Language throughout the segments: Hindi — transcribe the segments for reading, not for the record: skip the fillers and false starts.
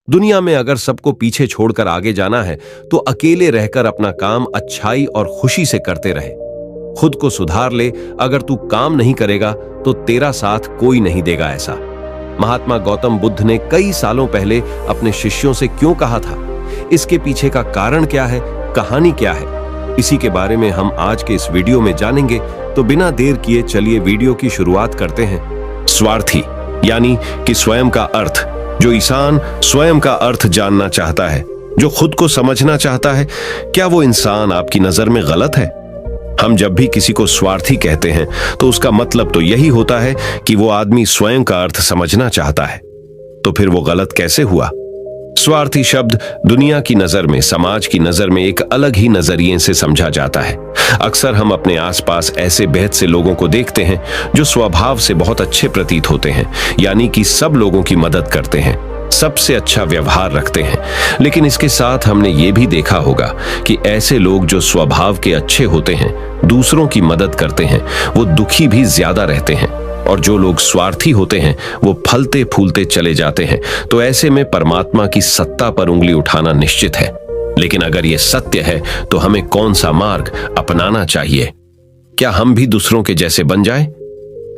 दुनिया में अगर सबको पीछे छोड़कर आगे जाना है तो अकेले रहकर अपना काम अच्छाई और खुशी से करते रहे। खुद को सुधार ले, अगर तू काम नहीं करेगा तो तेरा साथ कोई नहीं देगा। ऐसा महात्मा गौतम बुद्ध ने कई सालों पहले अपने शिष्यों से क्यों कहा था? इसके पीछे का कारण क्या है, कहानी क्या है, इसी के बारे में हम आज के इस वीडियो में जानेंगे। तो बिना देर किए चलिए वीडियो की शुरुआत करते हैं। स्वार्थी यानी कि स्वयं का अर्थ। जो इंसान स्वयं का अर्थ जानना चाहता है, जो खुद को समझना चाहता है, क्या वो इंसान आपकी नजर में गलत है? हम जब भी किसी को स्वार्थी कहते हैं तो उसका मतलब तो यही होता है कि वो आदमी स्वयं का अर्थ समझना चाहता है। तो फिर वो गलत कैसे हुआ? स्वार्थी शब्द दुनिया की नजर में, समाज की नजर में एक अलग ही नजरिए से समझा जाता है। अक्सर हम अपने आसपास ऐसे बेहद से लोगों को देखते हैं जो स्वभाव से बहुत अच्छे प्रतीत होते हैं, यानी कि सब लोगों की मदद करते हैं, सबसे अच्छा व्यवहार रखते हैं। लेकिन इसके साथ हमने ये भी देखा होगा कि ऐसे लोग जो स्वभाव के अच्छे होते हैं, दूसरों की मदद करते हैं, वो दुखी भी ज्यादा रहते हैं। और जो लोग स्वार्थी होते हैं वो फलते फूलते चले जाते हैं। तो ऐसे में परमात्मा की सत्ता पर उंगली उठाना निश्चित है। लेकिन अगर ये सत्य है तो हमें कौन सा मार्ग अपनाना चाहिए? क्या हम भी दूसरों के जैसे बन जाएं?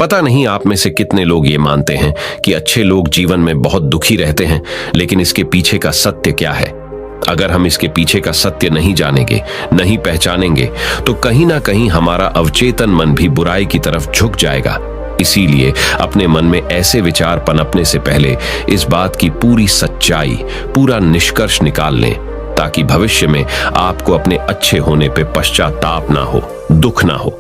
पता नहीं आप में से कितने लोग ये मानते हैं कि अच्छे लोग जीवन में बहुत दुखी रहते हैं, लेकिन इसके पीछे का सत्य क्या है? अगर हम इसके पीछे का सत्य नहीं जानेंगे, नहीं पहचानेंगे, तो कहीं ना कहीं हमारा अवचेतन मन भी बुराई की तरफ झुक जाएगा। इसीलिए अपने मन में ऐसे विचार पनपने से पहले इस बात की पूरी सच्चाई, पूरा निष्कर्ष निकाल लें, ताकि भविष्य में आपको अपने अच्छे होने पे पश्चाताप ना हो, दुख ना हो।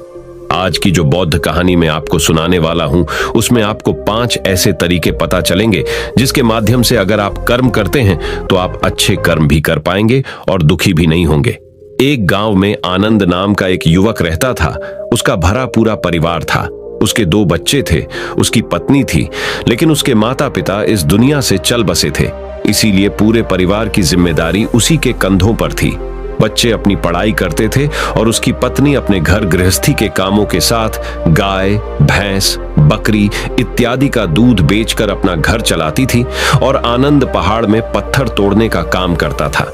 आज की जो बौद्ध कहानी मैं आपको सुनाने वाला हूं, उसमें आपको 5 ऐसे तरीके पता चलेंगे जिसके माध्यम से अगर आप कर्म करते हैं तो आप अच्छे कर्म भी कर पाएंगे और दुखी भी नहीं होंगे। एक गांव में आनंद नाम का एक युवक रहता था। उसका भरा पूरा परिवार था। उसके 2 बच्चे थे, उसकी पत्नी थी, लेकिन उसके माता पिता इस दुनिया से चल बसे थे। इसीलिए पूरे परिवार की जिम्मेदारी उसी के कंधों पर थी। बच्चे अपनी पढ़ाई करते थे और उसकी पत्नी अपने घर गृहस्थी के कामों के साथ गाय, भैंस, बकरी इत्यादि का दूध बेचकर अपना घर चलाती थी। और आनंद पहाड़ में पत्थर तोड़ने का काम करता था।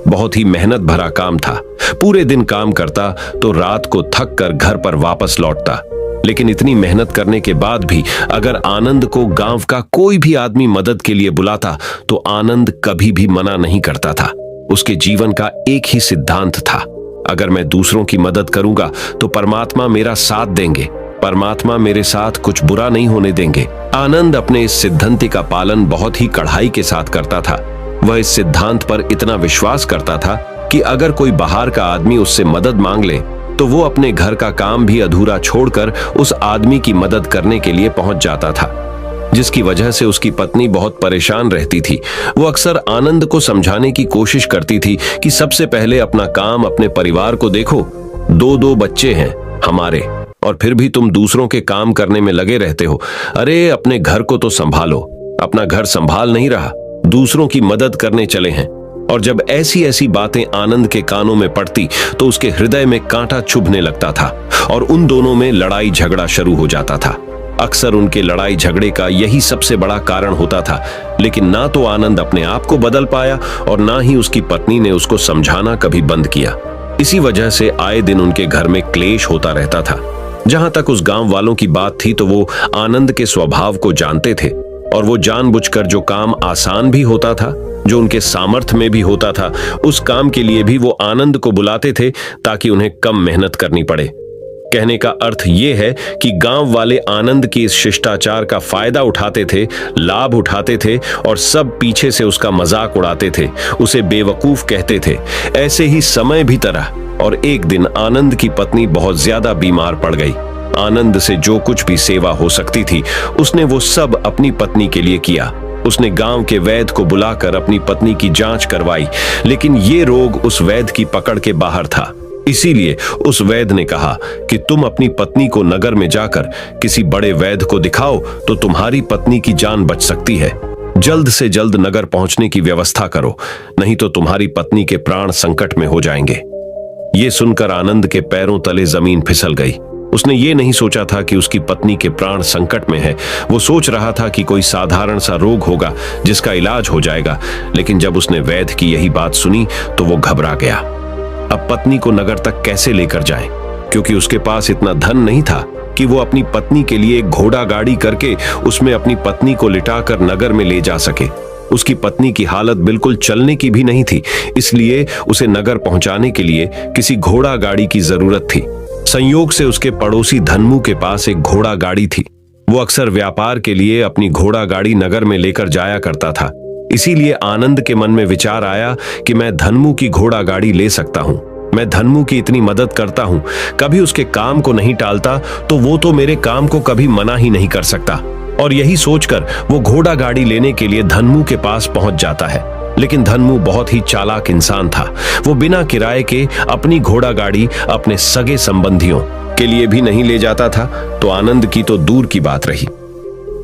बहुत ही मेहनत भरा काम था। पूरे दिन काम करता तो रात को थक कर घर पर वापस लौटता। लेकिन इतनी मेहनत करने के बाद भी अगर आनंद को गांव का कोई भी आदमी मदद के लिए बुलाता तो आनंद कभी भी मना नहीं करता था। उसके जीवन का एक ही सिद्धांत था, अगर मैं दूसरों की मदद करूंगा तो परमात्मा मेरा साथ देंगे, परमात्मा मेरे साथ कुछ बुरा नहीं होने देंगे। आनंद अपने इस सिद्धांत का पालन बहुत ही कड़ाई के साथ करता था। वह इस सिद्धांत पर इतना विश्वास करता था कि अगर कोई बाहर का आदमी उससे मदद मांग ले तो वो अपने घर का काम भी अधूरा छोड़कर उस आदमी की मदद करने के लिए पहुंच जाता था, जिसकी वजह से उसकी पत्नी बहुत परेशान रहती थी। वो अक्सर आनंद को समझाने की कोशिश करती थी कि सबसे पहले अपना काम, अपने परिवार को देखो। 2 बच्चे हैं हमारे और फिर भी तुम दूसरों के काम करने में लगे रहते हो। अरे अपने घर को तो संभालो। अपना घर संभाल नहीं रहा, दूसरों की मदद करने चले हैं। और जब ऐसी ऐसी बातें आनंद के कानों में पड़ती तो उसके हृदय में कांटा चुभने लगता था और उन दोनों में लड़ाई झगड़ा शुरू हो जाता था। अक्सर उनके लड़ाई झगड़े का यही सबसे बड़ा कारण होता था। लेकिन ना तो आनंद अपने आप को बदल पाया और ना ही उसकी पत्नी ने उसको समझाना कभी बंद किया। इसी वजह से आए दिन उनके घर में क्लेश होता रहता था। जहां तक उस गांव वालों की बात थी तो वो आनंद के स्वभाव को जानते थे और वो जानबूझकर जो काम आसान भी होता था, जो उनके सामर्थ्य में भी होता था, उस काम के लिए भी वो आनंद को बुलाते थे ताकि उन्हें कम मेहनत करनी पड़े। कहने का अर्थ ये है कि गांव वाले आनंद की इस शिष्टाचार का फायदा उठाते थे, लाभ उठाते थे और सब पीछे से उसका मजाक उड़ाते थे, उसे बेवकूफ कहते थे। ऐसे ही समय भी तरह और एक दिन आनंद की पत्नी बहुत ज्यादा बीमार पड़ गई। आनंद से जो कुछ भी सेवा हो सकती थी उसने वो सब अपनी पत्नी के लिए किया। उसने गांव के वैद्य को बुलाकर अपनी पत्नी की जांच करवाई, लेकिन ये रोग उस वैद्य की पकड़ के बाहर था। इसीलिए उस वैद्य ने कहा कि तुम अपनी पत्नी को नगर में जाकर किसी बड़े वैद्य को दिखाओ तो तुम्हारी पत्नी की जान बच सकती है। जल्द से जल्द नगर पहुंचने की व्यवस्था करो, नहीं तो तुम्हारी पत्नी के प्राण संकट में हो जाएंगे। ये सुनकर आनंद के पैरों तले जमीन फिसल गई। उसने ये नहीं सोचा था कि उसकी पत्नी के प्राण संकट में है। वो सोच रहा था कि कोई साधारण सा रोग होगा जिसका इलाज हो जाएगा, लेकिन जब उसने वैद्य की यही बात सुनी तो वो घबरा गया। अब पत्नी को नगर तक कैसे लेकर जाए, क्योंकि उसके पास इतना धन नहीं था कि वो अपनी पत्नी के लिए एक घोड़ा गाड़ी करके उसमें अपनी पत्नी को लिटाकर नगर में ले जा सके। उसकी पत्नी की हालत बिल्कुल चलने की भी नहीं थी, इसलिए उसे नगर पहुंचाने के लिए किसी घोड़ा गाड़ी की जरूरत थी। संयोग से उसके पड़ोसी धन्मू के पास एक घोड़ा गाड़ी थी। वो अक्सर व्यापार के लिए अपनी घोड़ा गाड़ी नगर में लेकर जाया करता था। इसीलिए आनंद के मन में विचार आया कि मैं धन्मू की घोड़ा गाड़ी ले सकता हूं। मैं धन्मू की इतनी मदद करता हूं, कभी उसके काम को नहीं टालता, तो वो तो मेरे काम को कभी मना ही नहीं कर सकता। और यही सोचकर वो घोड़ा गाड़ी लेने के लिए धन्मू के पास पहुंच जाता है। लेकिन धन्मू बहुत ही चालाक इंसान था। वो बिना किराए के अपनी घोड़ा गाड़ी अपने सगे संबंधियों के लिए भी नहीं ले जाता था, तो आनंद की तो दूर की बात रही।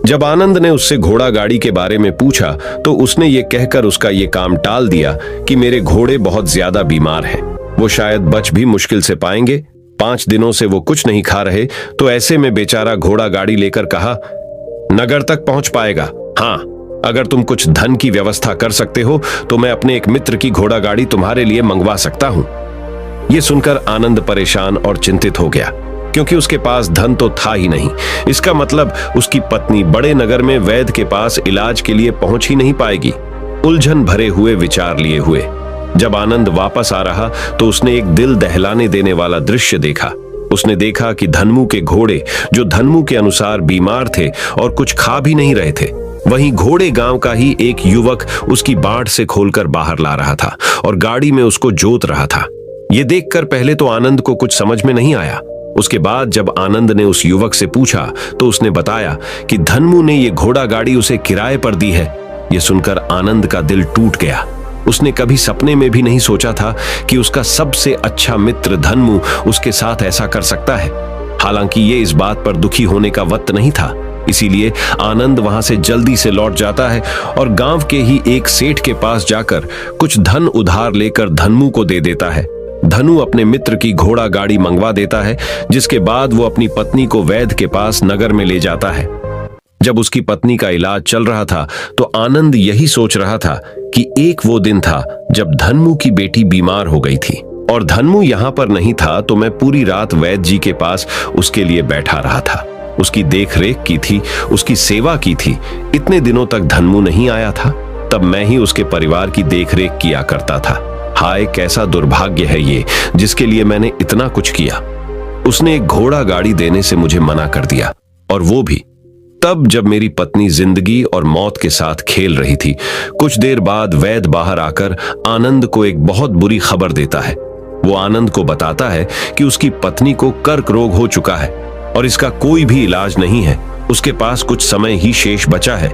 जब आनंद ने उससे घोड़ा गाड़ी के बारे में पूछा तो उसने ये कहकर उसका ये काम टाल दिया कि मेरे घोड़े बहुत ज्यादा बीमार हैं, वो शायद बच भी मुश्किल से पाएंगे। 5 दिनों से वो कुछ नहीं खा रहे, तो ऐसे में बेचारा घोड़ा गाड़ी लेकर कहा, नगर तक पहुंच पाएगा। हाँ, अगर तुम कुछ धन की व्यवस्था कर सकते हो तो मैं अपने एक मित्र की घोड़ा गाड़ी तुम्हारे लिए मंगवा सकता हूं। यह सुनकर आनंद परेशान और चिंतित हो गया, क्योंकि उसके पास धन तो था ही नहीं। इसका मतलब उसकी पत्नी बड़े नगर में वैद्य के पास इलाज के लिए पहुंच ही नहीं पाएगी। उलझन भरे हुए विचार लिए हुए जब आनंद वापस आ रहा तो उसने एक दिल दहलाने देने वाला दृश्य देखा। उसने देखा कि धन्मू के घोड़े, जो धन्मू के अनुसार बीमार थे और कुछ खा भी नहीं रहे थे, वहीं घोड़े गांव का ही एक युवक उसकी बाड़ से खोलकर बाहर ला रहा था और गाड़ी में उसको जोत रहा था। ये देखकर पहले तो आनंद को कुछ समझ में नहीं आया। उसके बाद जब आनंद ने उस युवक से पूछा तो उसने बताया कि धन्मू ने ये घोड़ा गाड़ी उसे किराए पर दी है। ये सुनकर आनंद का दिल टूट गया। उसने कभी सपने में भी नहीं सोचा था कि उसका सबसे अच्छा मित्र धन्मू उसके साथ ऐसा कर सकता है। हालांकि ये इस बात पर दुखी होने का वक्त नहीं था, इसीलिए आनंद वहां से जल्दी से लौट जाता है और गांव के ही एक सेठ के पास जाकर कुछ धन उधार लेकर धन्मू को दे देता है। धनु अपने मित्र की घोड़ा गाड़ी मंगवा देता है, जिसके बाद वो अपनी पत्नी को वैद्य के पास नगर में ले जाता है। जब उसकी पत्नी का इलाज चल रहा था तो आनंद यही सोच रहा था कि एक वो दिन था जब धन्मू की बेटी बीमार हो गई थी और धन्मू यहाँ पर नहीं था, तो मैं पूरी रात वैद्य जी के पास उसके लिए बैठा रहा था। उसकी देखरेख की थी, उसकी सेवा की थी। इतने दिनों तक धन्मू नहीं आया था, तब मैं ही उसके परिवार की देखरेख किया करता था। हाय, कैसा दुर्भाग्य है ये, जिसके लिए मैंने इतना कुछ किया। उसने एक घोड़ा गाड़ी देने से मुझे मना कर दिया, और वो भी तब जब मेरी पत्नी जिंदगी और मौत के साथ खेल रही थी। कुछ देर बाद वैद्य बाहर आकर आनंद को एक बहुत बुरी खबर देता है। वो आनंद को बताता है कि उसकी पत्नी को कर्क रोग हो चुका है और इसका कोई भी इलाज नहीं है। उसके पास कुछ समय ही शेष बचा है।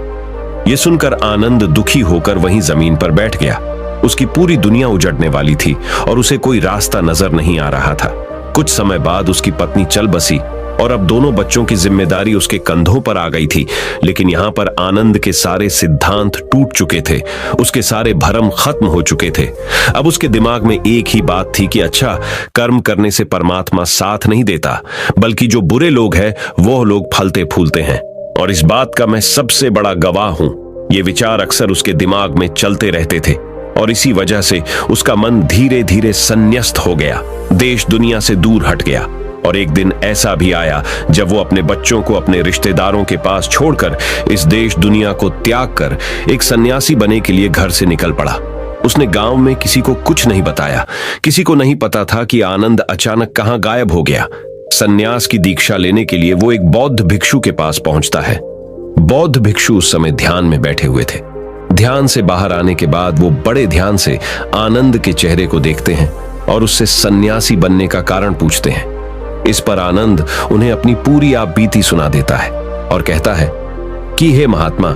ये सुनकर आनंद दुखी होकर वहीं जमीन पर बैठ गया। उसकी पूरी दुनिया उजड़ने वाली थी और उसे कोई रास्ता नजर नहीं आ रहा था। कुछ समय बाद उसकी पत्नी चल बसी और अब दोनों बच्चों की जिम्मेदारी उसके कंधों पर आ गई थी। लेकिन यहाँ पर आनंद के सारे सिद्धांत टूट चुके थे, उसके सारे भरम खत्म हो चुके थे। अब उसके दिमाग में एक ही बात थी कि अच्छा, कर्म करने से परमात्मा साथ नहीं देता, बल्कि जो बुरे लोग हैं वो लोग फलते फूलते हैं, और इस बात का मैं सबसे बड़ा गवाह हूं। ये विचार अक्सर उसके दिमाग में चलते रहते थे और इसी वजह से उसका मन धीरे धीरे संन्यस्त हो गया, देश दुनिया से दूर हट गया। और एक दिन ऐसा भी आया जब वो अपने बच्चों को अपने रिश्तेदारों के पास छोड़कर इस देश दुनिया को त्याग कर एक सन्यासी बने के लिए घर से निकल पड़ा। उसने गांव में किसी को कुछ नहीं बताया। किसी को नहीं पता था कि आनंद अचानक कहां गायब हो गया। सन्यास की दीक्षा लेने के लिए वो एक बौद्ध भिक्षु के पास पहुंचता है। बौद्ध भिक्षु उस समय ध्यान में बैठे हुए थे। ध्यान से बाहर आने के बाद वो बड़े ध्यान से आनंद के चेहरे को देखते हैं और उससे सन्यासी बनने का कारण पूछते हैं। इस पर आनंद उन्हें अपनी पूरी आप बीती सुना देता है और कहता है कि हे महात्मा,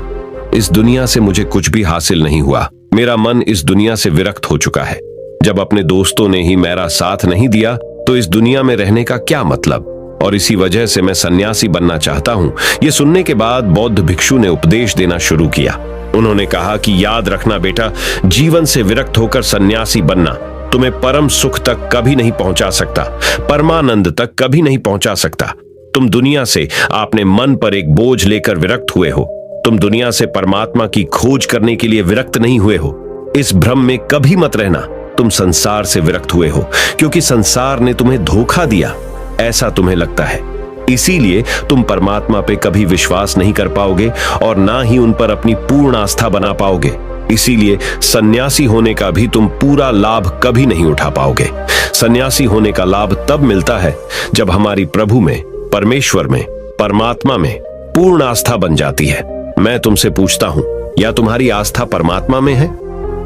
इस दुनिया से मुझे कुछ भी हासिल नहीं हुआ। मेरा मन इस दुनिया से विरक्त हो चुका है। जब अपने दोस्तों ने ही मेरा साथ नहीं दिया तो इस दुनिया में रहने का क्या मतलब, और इसी वजह से मैं सन्यासी बनना चाहता हूँ। ये सुनने के बाद बौद्ध भिक्षु ने उपदेश देना शुरू किया। उन्होंने कहा कि याद रखना बेटा, जीवन से विरक्त होकर सन्यासी बनना तुम्हें परम सुख तक कभी नहीं पहुंचा सकता, परमानंद तक कभी नहीं पहुंचा सकता। तुम दुनिया से अपने मन पर एक बोझ लेकर विरक्त हुए हो। तुम दुनिया से परमात्मा की खोज करने के लिए विरक्त नहीं हुए हो। इस भ्रम में कभी मत रहना। तुम संसार से विरक्त हुए हो क्योंकि संसार ने तुम्हें धोखा दिया, ऐसा तुम्हें लगता है। इसीलिए तुम परमात्मा पे कभी विश्वास नहीं कर पाओगे और ना ही उन पर अपनी पूर्ण आस्था बना पाओगे। इसीलिए सन्यासी होने का भी तुम पूरा लाभ कभी नहीं उठा पाओगे। सन्यासी होने का लाभ तब मिलता है जब हमारी प्रभु में, परमेश्वर में, परमात्मा में पूर्ण आस्था बन जाती है। मैं तुमसे पूछता हूं, या तुम्हारी आस्था परमात्मा में है?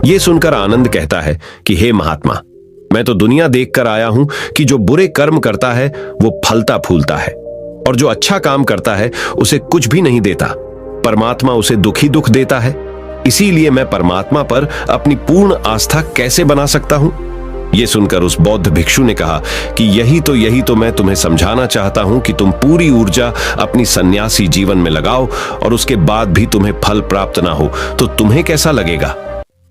यह सुनकर आनंद कहता है कि हे महात्मा, मैं तो दुनिया देखकर आया हूं कि जो बुरे कर्म करता है वो फलता फूलता है, और जो अच्छा काम करता है उसे कुछ भी नहीं देता। परमात्मा उसे दुखी दुख देता है। इसीलिए मैं परमात्मा पर अपनी पूर्ण आस्था कैसे बना सकता हूं? यह सुनकर उस बौद्ध भिक्षु ने कहा कि यही तो मैं तुम्हें समझाना चाहता हूं कि तुम पूरी ऊर्जा अपनी सन्यासी जीवन में लगाओ और उसके बाद भी तुम्हें फल प्राप्त ना हो तो तुम्हें कैसा लगेगा।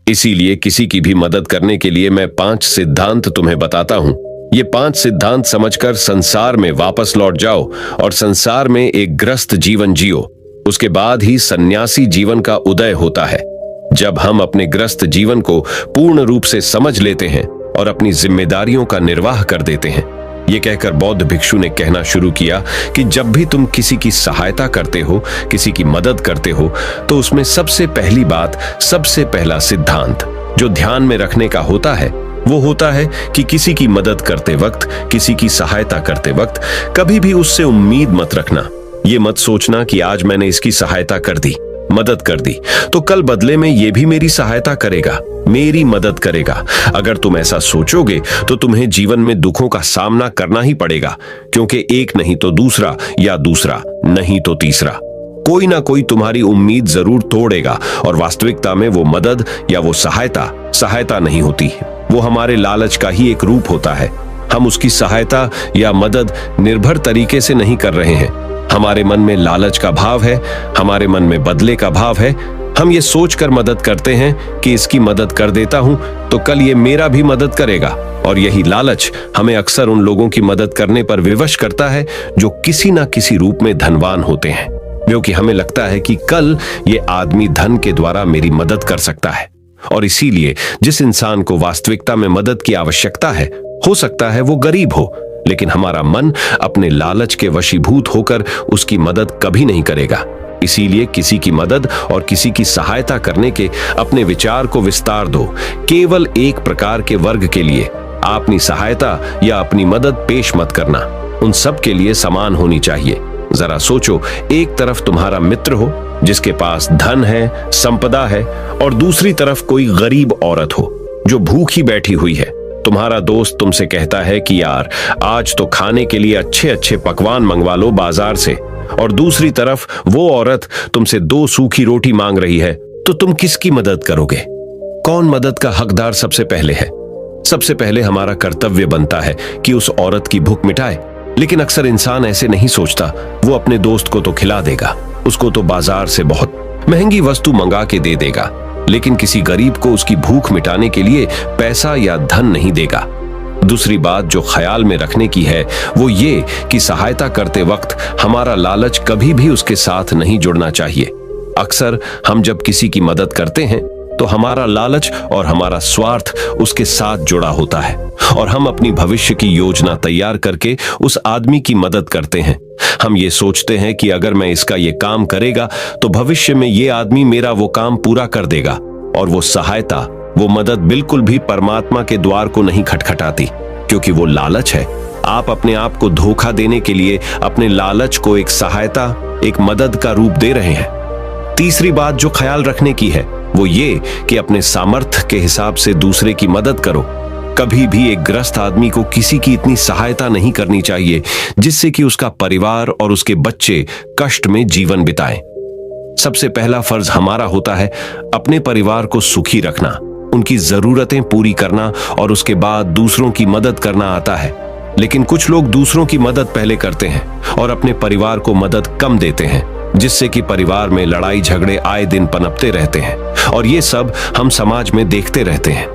इसीलिए किसी की भी मदद करने के लिए मैं 5 सिद्धांत तुम्हें बताता हूं। ये 5 सिद्धांत समझकर संसार में वापस लौट जाओ और संसार में एक ग्रस्त जीवन जियो। उसके बाद ही सन्यासी जीवन का उदय होता है। जब हम अपने ग्रस्त जीवन को पूर्ण रूप से समझ लेते हैं और अपनी जिम्मेदारियों का निर्वाह कर देते हैं। ये कहकर बौद्ध भिक्षु ने कहना शुरू किया कि जब भी तुम किसी की सहायता करते हो, किसी की मदद करते हो, तो उसमें सबसे पहली बात, सबसे पहला सिद्धांत जो ध्यान में रखने का होता है वो होता है कि किसी की मदद करते वक्त, किसी की सहायता करते वक्त कभी भी उससे उम्मीद मत रखना। ये मत सोचना कि आज मैंने इसकी सहायता कर दी, मदद कर दी, तो कल बदले में ये भी मेरी सहायता करेगा, मेरी मदद करेगा। अगर तुम ऐसा सोचोगे तो तुम्हें जीवन में दुखों का सामना करना ही पड़ेगा, क्योंकि एक नहीं तो दूसरा, या दूसरा नहीं तो तीसरा, कोई ना कोई तुम्हारी उम्मीद जरूर तोड़ेगा। और वास्तविकता में वो मदद या वो सहायता नहीं होती, वो हमारे लालच का ही एक रूप होता है। हम उसकी सहायता या मदद निर्भर तरीके से नहीं कर रहे हैं। हमारे मन में लालच का भाव है, हमारे मन में बदले का भाव है। हम ये सोचकर मदद करते हैं कि इसकी मदद कर देता हूं तो कल ये मेरा भी मदद करेगा, और यही लालच हमें अक्सर उन लोगों की मदद करने पर विवश करता है जो किसी ना किसी रूप में धनवान होते हैं, क्योंकि हमें लगता है कि कल ये आदमी धन के द्वारा मेरी मदद कर सकता है। और इसीलिए जिस इंसान को वास्तविकता में मदद की आवश्यकता है, हो सकता है वो गरीब हो, लेकिन हमारा मन अपने लालच के वशीभूत होकर उसकी मदद कभी नहीं करेगा। इसीलिए किसी की मदद और किसी की सहायता करने के अपने विचार को विस्तार दो। केवल एक प्रकार के वर्ग के लिए अपनी सहायता या अपनी मदद पेश मत करना, उन सब के लिए समान होनी चाहिए। जरा सोचो, एक तरफ तुम्हारा मित्र हो जिसके पास धन है, संपदा है, और दूसरी तरफ कोई गरीब औरत हो जो भूखी बैठी हुई है। तुम्हारा दोस्त तुमसे कहता है कि यार आज तो खाने के लिए अच्छे अच्छे पकवान मंगवा लो बाजार से, और दूसरी तरफ वो औरत तुमसे 2 सूखी रोटी मांग रही है, तो तुम किसकी मदद करोगे? कौन मदद का हकदार सबसे पहले है? सबसे पहले हमारा कर्तव्य बनता है कि उस औरत की भूख मिटाए, लेकिन अक्सर इंसान ऐसे नहीं सोचता। वो अपने दोस्त को तो खिला देगा, उसको तो बाजार से बहुत महंगी वस्तु मंगा के दे देगा, लेकिन किसी गरीब को उसकी भूख मिटाने के लिए पैसा या धन नहीं देगा। दूसरी बात जो ख्याल में रखने की है वो ये कि सहायता करते वक्त हमारा लालच कभी भी उसके साथ नहीं जुड़ना चाहिए। अक्सर हम जब किसी की मदद करते हैं तो हमारा लालच और हमारा स्वार्थ उसके साथ जुड़ा होता है, और हम अपनी भविष्य की योजना तैयार करके उस आदमी की मदद करते हैं। हम ये सोचते हैं कि अगर मैं इसका ये काम करेगा तो भविष्य में ये आदमी मेरा वो काम पूरा कर देगा, और वो सहायता, वो मदद बिल्कुल भी परमात्मा के द्वार को नहीं खटखटाती, क्योंकि वो लालच है। आप अपने आप को धोखा देने के लिए अपने लालच को एक सहायता, एक मदद का रूप दे रहे हैं। तीसरी बात जो ख्याल रखने की है वो ये कि अपने सामर्थ्य के हिसाब से दूसरे की मदद करो। कभी भी एक ग्रस्त आदमी को किसी की इतनी सहायता नहीं करनी चाहिए जिससे कि उसका परिवार और उसके बच्चे कष्ट में जीवन बिताएं। सबसे पहला फर्ज हमारा होता है अपने परिवार को सुखी रखना, उनकी जरूरतें पूरी करना, और उसके बाद दूसरों की मदद करना आता है। लेकिन कुछ लोग दूसरों की मदद पहले करते हैं और अपने परिवार को मदद कम देते हैं, जिससे कि परिवार में लड़ाई झगड़े आए दिन पनपते रहते हैं, और ये सब हम समाज में देखते रहते हैं।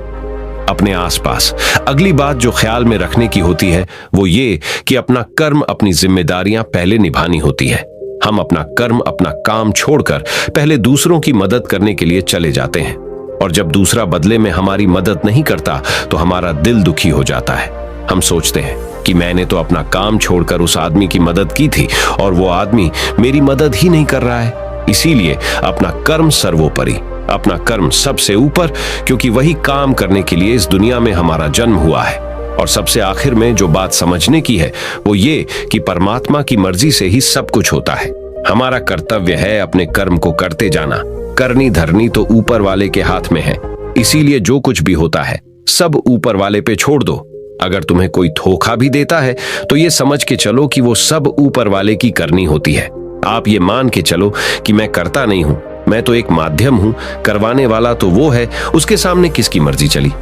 अपने आसपास। अगली बात जो ख्याल में रखने की होती है वो ये कि अपना कर्म, अपनी जिम्मेदारियां पहले निभानी होती है। हम अपना कर्म, अपना काम छोड़कर पहले दूसरों की मदद करने के लिए चले जाते हैं, और जब दूसरा बदले में हमारी मदद नहीं करता तो हमारा दिल दुखी हो जाता है। हम सोचते हैं कि मैंने तो अपना काम छोड़कर उस आदमी की मदद की थी और वो आदमी मेरी मदद ही नहीं कर रहा है। इसीलिए अपना कर्म सर्वोपरि, अपना कर्म सबसे ऊपर, क्योंकि वही काम करने के लिए इस दुनिया में हमारा जन्म हुआ है। और सबसे आखिर में जो बात समझने की है वो ये कि परमात्मा की मर्जी से ही सब कुछ होता है। हमारा कर्तव्य है अपने कर्म को करते जाना। करनी धरनी तो ऊपर वाले के हाथ में है, इसीलिए जो कुछ भी होता है सब ऊपर वाले पे छोड़ दो। अगर तुम्हें कोई धोखा भी देता है तो ये समझ के चलो कि वो सब ऊपर वाले की करनी होती है। आप ये मान के चलो कि मैं करता नहीं हूं, मैं तो एक माध्यम हूं, करवाने वाला तो वो है, उसके सामने किसकी मर्जी चली।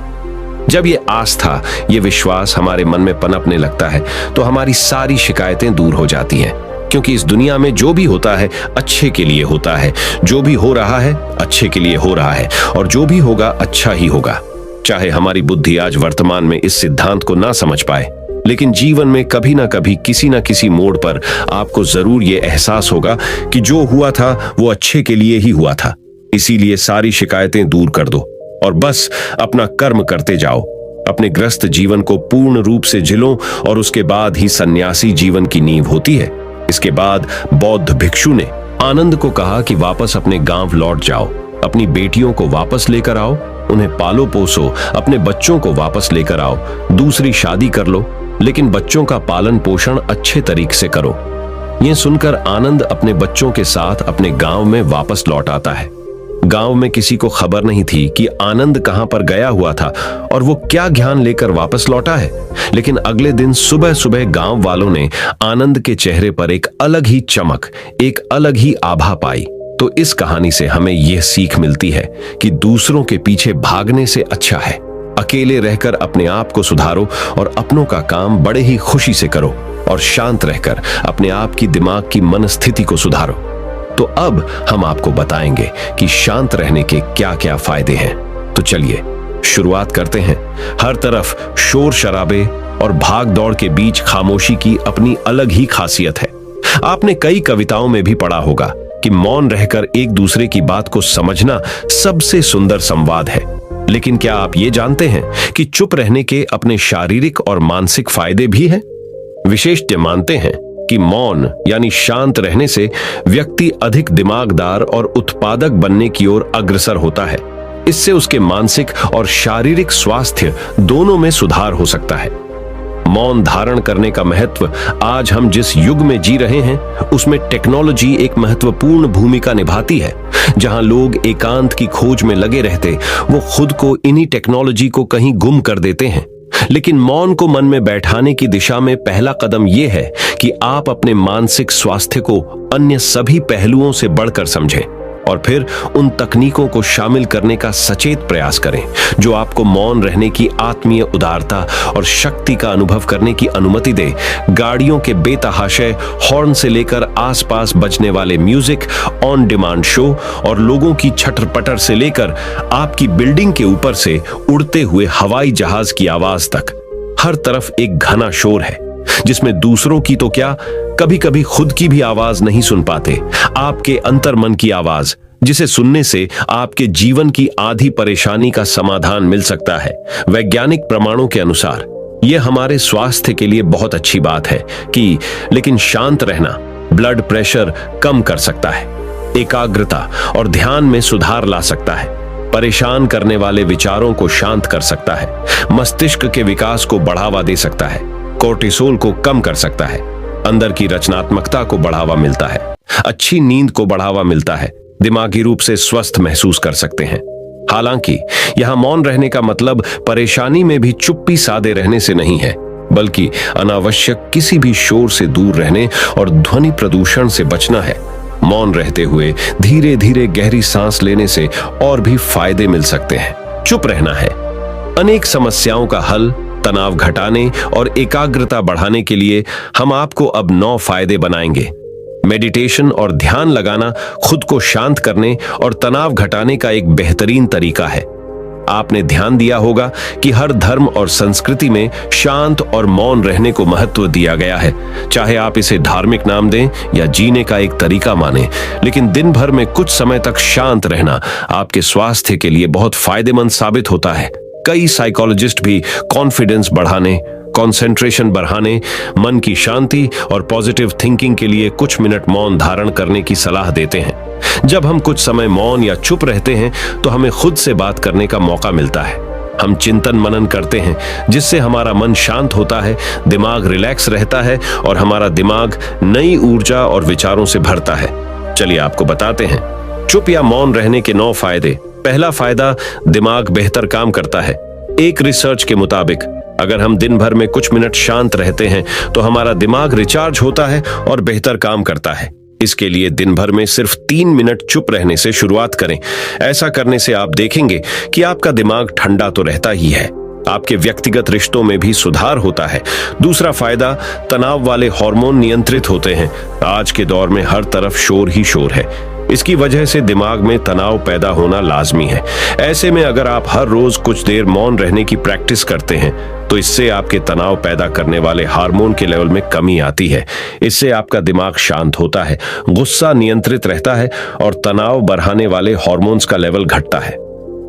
जब ये आस्था, ये विश्वास हमारे मन में पनपने लगता है तो हमारी सारी शिकायतें दूर हो जाती हैं, क्योंकि इस दुनिया में जो भी होता है अच्छे के लिए होता है, जो भी हो रहा है अच्छे के लिए हो रहा है, और जो भी होगा अच्छा ही होगा। चाहे हमारी बुद्धि आज वर्तमान में इस सिद्धांत को ना समझ पाए, लेकिन जीवन में कभी ना कभी किसी ना किसी मोड़ पर आपको जरूर ये एहसास होगा कि जो हुआ था वो अच्छे के लिए ही हुआ था। इसीलिए सारी शिकायतें दूर कर दो और बस अपना कर्म करते जाओ। अपने ग्रस्त जीवन को पूर्ण रूप से जिलो और उसके बाद ही सन्यासी जीवन की नींव होती है। इसके बाद बौद्ध भिक्षु ने आनंद को कहा कि वापस अपने गांव लौट जाओ, अपनी बेटियों को वापस लेकर आओ, उन्हें पालो पोसो, अपने बच्चों को वापस लेकर आओ, दूसरी शादी कर लो, लेकिन बच्चों का पालन पोषण अच्छे तरीके से करो। यह सुनकर आनंद अपने बच्चों के साथ अपने गांव में वापस लौट आता है। गांव में किसी को खबर नहीं थी कि आनंद कहां पर गया हुआ था और वो क्या ज्ञान लेकर वापस लौटा है। लेकिन अगले दिन सुबह सुबह गांव वालों ने आनंद के चेहरे पर एक अलग ही चमक, एक अलग ही आभा पाई। तो इस कहानी से हमें यह सीख मिलती है कि दूसरों के पीछे भागने से अच्छा है अकेले रहकर अपने आप को सुधारो और अपनों का काम बड़े ही खुशी से करो, और शांत रहकर अपने आप की दिमाग की मनस्थिति को सुधारो। तो अब हम आपको बताएंगे कि शांत रहने के क्या क्या फायदे हैं। तो चलिए शुरुआत करते हैं। हर तरफ शोर शराबे और भाग दौड़ के बीच खामोशी की अपनी अलग ही खासियत है। आपने कई कविताओं में भी पढ़ा होगा कि मौन रहकर एक दूसरे की बात को समझना सबसे सुंदर संवाद है। लेकिन क्या आप ये जानते हैं कि चुप रहने के अपने शारीरिक और मानसिक फायदे भी हैं? विशेषज्ञ मानते हैं कि मौन यानी शांत रहने से व्यक्ति अधिक दिमागदार और उत्पादक बनने की ओर अग्रसर होता है। इससे उसके मानसिक और शारीरिक स्वास्थ्य दोनों में सुधार हो सकता है। मौन धारण करने का महत्व आज हम जिस युग में जी रहे हैं उसमें टेक्नोलॉजी एक महत्वपूर्ण भूमिका निभाती है। जहां लोग एकांत की खोज में लगे रहते, वो खुद को इन्हीं टेक्नोलॉजी को कहीं गुम कर देते हैं। लेकिन मौन को मन में बैठाने की दिशा में पहला कदम यह है कि आप अपने मानसिक स्वास्थ्य को अन्य सभी पहलुओं से बढ़कर समझें और फिर उन तकनीकों को शामिल करने का सचेत प्रयास करें जो आपको मौन रहने की आत्मीय उदारता और शक्ति का अनुभव करने की अनुमति दे। गाड़ियों के बेतहाशा हॉर्न से लेकर आसपास बजने वाले म्यूजिक, ऑन डिमांड शो और लोगों की छटर-पटर से लेकर आपकी बिल्डिंग के ऊपर से उड़ते हुए हवाई जहाज की आवाज तक, हर तरफ एक घना शोर है जिसमें दूसरों की तो क्या, कभी कभी खुद की भी आवाज नहीं सुन पाते। आपके अंतर्मन की आवाज, जिसे सुनने से आपके जीवन की आधी परेशानी का समाधान मिल सकता है। वैज्ञानिक प्रमाणों के अनुसार यह हमारे स्वास्थ्य के लिए बहुत अच्छी बात है कि लेकिन शांत रहना ब्लड प्रेशर कम कर सकता है, एकाग्रता और ध्यान में सुधार ला सकता है, परेशान करने वाले विचारों को शांत कर सकता है, मस्तिष्क के विकास को बढ़ावा दे सकता है, कोर्टिसोल को कम कर सकता है, अंदर की रचनात्मकता को बढ़ावा मिलता है, अच्छी नींद को बढ़ावा मिलता है, दिमागी रूप से स्वस्थ महसूस कर सकते हैं। हालांकि यहां मौन रहने का मतलब परेशानी में भी चुप्पी साधे रहने से नहीं है, बल्कि अनावश्यक किसी भी शोर से दूर रहने और ध्वनि प्रदूषण से बचना है। मौन रहते हुए धीरे धीरे गहरी सांस लेने से और भी फायदे मिल सकते हैं। चुप रहना है अनेक समस्याओं का हल। तनाव घटाने और एकाग्रता बढ़ाने के लिए हम आपको अब 9 फायदे बनाएंगे। मेडिटेशन और ध्यान लगाना खुद को शांत करने और तनाव घटाने का एक बेहतरीन तरीका है। आपने ध्यान दिया होगा कि हर धर्म और संस्कृति में शांत और मौन रहने को महत्व दिया गया है। चाहे आप इसे धार्मिक नाम दें या जीने का एक तरीका माने, लेकिन दिन भर में कुछ समय तक शांत रहना आपके स्वास्थ्य के लिए बहुत फायदेमंद साबित होता है। कई साइकोलॉजिस्ट भी कॉन्फिडेंस बढ़ाने, कंसंट्रेशन बढ़ाने, मन की शांति और पॉजिटिव थिंकिंग के लिए कुछ मिनट मौन धारण करने की सलाह देते हैं। जब हम कुछ समय मौन या चुप रहते हैं तो हमें खुद से बात करने का मौका मिलता है। हम चिंतन मनन करते हैं, जिससे हमारा मन शांत होता है, दिमाग रिलैक्स रहता है और हमारा दिमाग नई ऊर्जा और विचारों से भरता है। चलिए आपको बताते हैं चुप या मौन रहने के 9 फायदे। पहला फायदा, दिमाग बेहतर काम करता है। एक रिसर्च के मुताबिक अगर हम दिन भर में कुछ मिनट शांत रहते हैं तो हमारा दिमाग रिचार्ज होता है और बेहतर काम करता है। इसके लिए दिन भर में सिर्फ 3 मिनट चुप रहने से शुरुआत करें। ऐसा करने से आप देखेंगे कि आपका दिमाग ठंडा तो रहता ही है, आपके व्यक्तिगत रिश्तों में भी सुधार होता है। दूसरा फायदा, तनाव वाले हार्मोन नियंत्रित होते हैं। आज के दौर में हर तरफ शोर ही शोर है। इसकी वजह से दिमाग में तनाव पैदा होना लाजमी है। ऐसे में अगर आप हर रोज कुछ देर मौन रहने की प्रैक्टिस करते हैं तो इससे आपके तनाव पैदा करने वाले हार्मोन के लेवल में कमी आती है। इससे आपका दिमाग शांत होता है, गुस्सा नियंत्रित रहता है और तनाव बढ़ाने वाले हार्मोन्स का लेवल घटता है।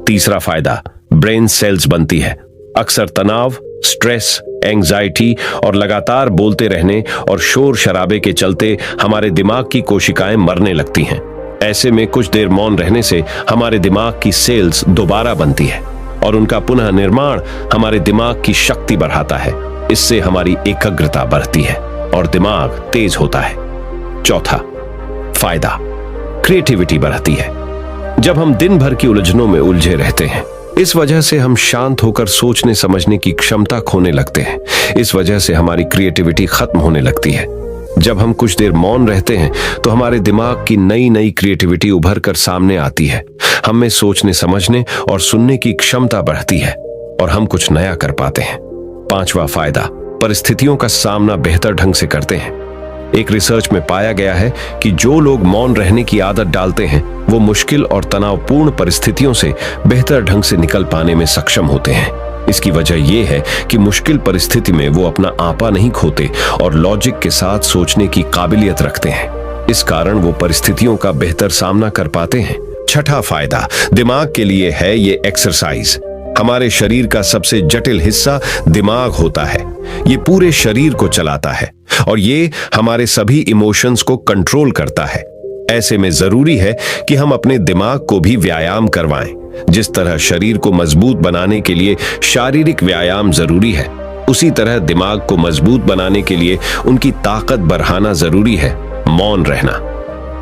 तीसरा फायदा, ब्रेन सेल्स बनती है। अक्सर तनाव, स्ट्रेस, एंजाइटी और लगातार बोलते रहने और शोर शराबे के चलते हमारे दिमाग की कोशिकाएं मरने लगती हैं। ऐसे में कुछ देर मौन रहने से हमारे दिमाग की सेल्स दोबारा बनती है और उनका पुनः निर्माण हमारे दिमाग की शक्ति बढ़ाता है। इससे हमारी एकाग्रता बढ़ती है और दिमाग तेज होता है। चौथा फायदा, क्रिएटिविटी बढ़ती है। जब हम दिन भर की उलझनों में उलझे रहते हैं, इस वजह से हम शांत होकर सोचने समझने की क्षमता खोने लगते हैं। इस वजह से हमारी क्रिएटिविटी खत्म होने लगती है। जब हम कुछ देर मौन रहते हैं तो हमारे दिमाग की नई नई क्रिएटिविटी उभर कर सामने आती है। हम में सोचने समझने और सुनने की क्षमता बढ़ती है और हम कुछ नया कर पाते हैं। पांचवा फायदा, परिस्थितियों का सामना बेहतर ढंग से करते हैं। एक रिसर्च में पाया गया है कि जो लोग मौन रहने की आदत डालते हैं वो मुश्किल और तनावपूर्ण परिस्थितियों से बेहतर ढंग से निकल पाने में सक्षम होते हैं। इसकी वजह यह है कि मुश्किल परिस्थिति में वो अपना आपा नहीं खोते और लॉजिक के साथ सोचने की काबिलियत रखते हैं। इस कारण वो परिस्थितियों का बेहतर सामना कर पाते हैं। छठा फायदा, दिमाग के लिए है ये एक्सरसाइज। हमारे शरीर का सबसे जटिल हिस्सा दिमाग होता है। ये पूरे शरीर को चलाता है और ये हमारे सभी इमोशंस को कंट्रोल करता है। ऐसे में जरूरी है कि हम अपने दिमाग को भी व्यायाम करवाएं। जिस तरह शरीर को मजबूत बनाने के लिए शारीरिक व्यायाम जरूरी है, उसी तरह दिमाग को मजबूत बनाने के लिए उनकी ताकत बढ़ाना जरूरी है। मौन रहना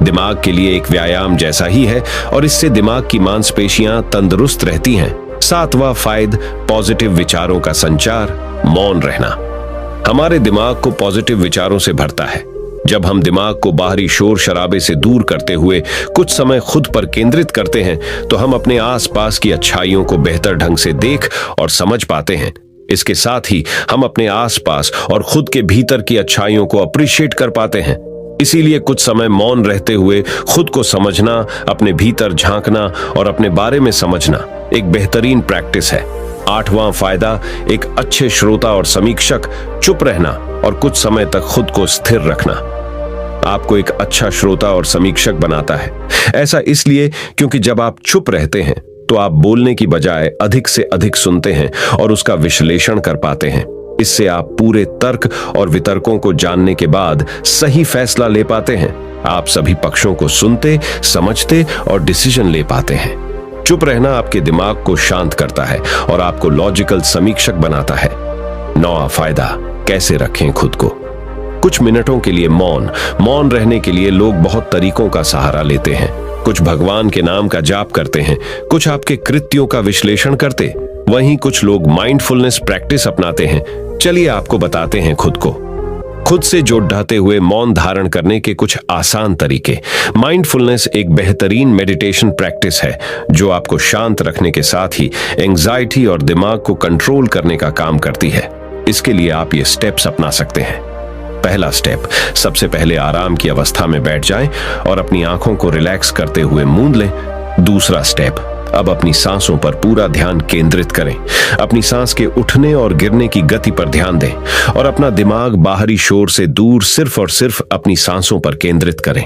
दिमाग के लिए एक व्यायाम जैसा ही है और इससे दिमाग की मांसपेशियां तंदुरुस्त रहती हैं। सातवां फायदा, पॉजिटिव विचारों का संचार। मौन रहना हमारे दिमाग को पॉजिटिव विचारों से भरता है। जब हम दिमाग को बाहरी शोर शराबे से दूर करते हुए कुछ समय खुद पर केंद्रित करते हैं तो हम अपने आसपास की अच्छाइयों को बेहतर ढंग से देख और समझ पाते हैं। इसके साथ ही हम अपने आसपास और खुद के भीतर की अच्छाइयों को अप्रिशिएट कर पाते हैं। इसीलिए कुछ समय मौन रहते हुए खुद को समझना, अपने भीतर झांकना और अपने बारे में समझना एक बेहतरीन प्रैक्टिस है। आठवां फायदा, एक अच्छे श्रोता और समीक्षक। चुप रहना और कुछ समय तक खुद को स्थिर रखना आपको एक अच्छा श्रोता और समीक्षक बनाता है। ऐसा इसलिए क्योंकि जब आप चुप रहते हैं तो आप बोलने की बजाय अधिक से अधिक सुनते हैं और उसका विश्लेषण कर पाते हैं। इससे आप पूरे तर्क और वितर्कों को जानने के बाद सही फैसला ले पाते हैं। आप सभी पक्षों को सुनते, समझते और डिसीजन ले पाते हैं। चुप रहना आपके दिमाग को शांत करता है और आपको लॉजिकल समीक्षक बनाता है। नौवां फायदा, कैसे रखें खुद को। कुछ मिनटों के लिए मौन रहने के लिए लोग बहुत तरीकों का सहारा लेते हैं। कुछ भगवान के नाम का जाप करते हैं, कुछ आपके कृत्यों का विश्लेषण करते, वहीं कुछ लोग माइंडफुलनेस प्रैक्टिस अपनाते हैं। चलिए आपको बताते हैं खुद से जोड़ते हुए मौन धारण करने के कुछ आसान तरीके। माइंडफुलनेस एक बेहतरीन मेडिटेशन प्रैक्टिस है जो आपको शांत रखने के साथ ही एंजाइटी और दिमाग को कंट्रोल करने का काम करती है। इसके लिए आप ये स्टेप्स अपना सकते हैं। पहला स्टेप, सबसे पहले आराम की अवस्था में बैठ जाएं और अपनी आंखों को रिलैक्स करते हुए मूंद लें। दूसरा स्टेप, अब अपनी सांसों पर पूरा ध्यान केंद्रित करें। अपनी सांस के उठने और गिरने की गति पर ध्यान दें और अपना दिमाग बाहरी शोर से दूर सिर्फ और सिर्फ अपनी सांसों पर केंद्रित करें।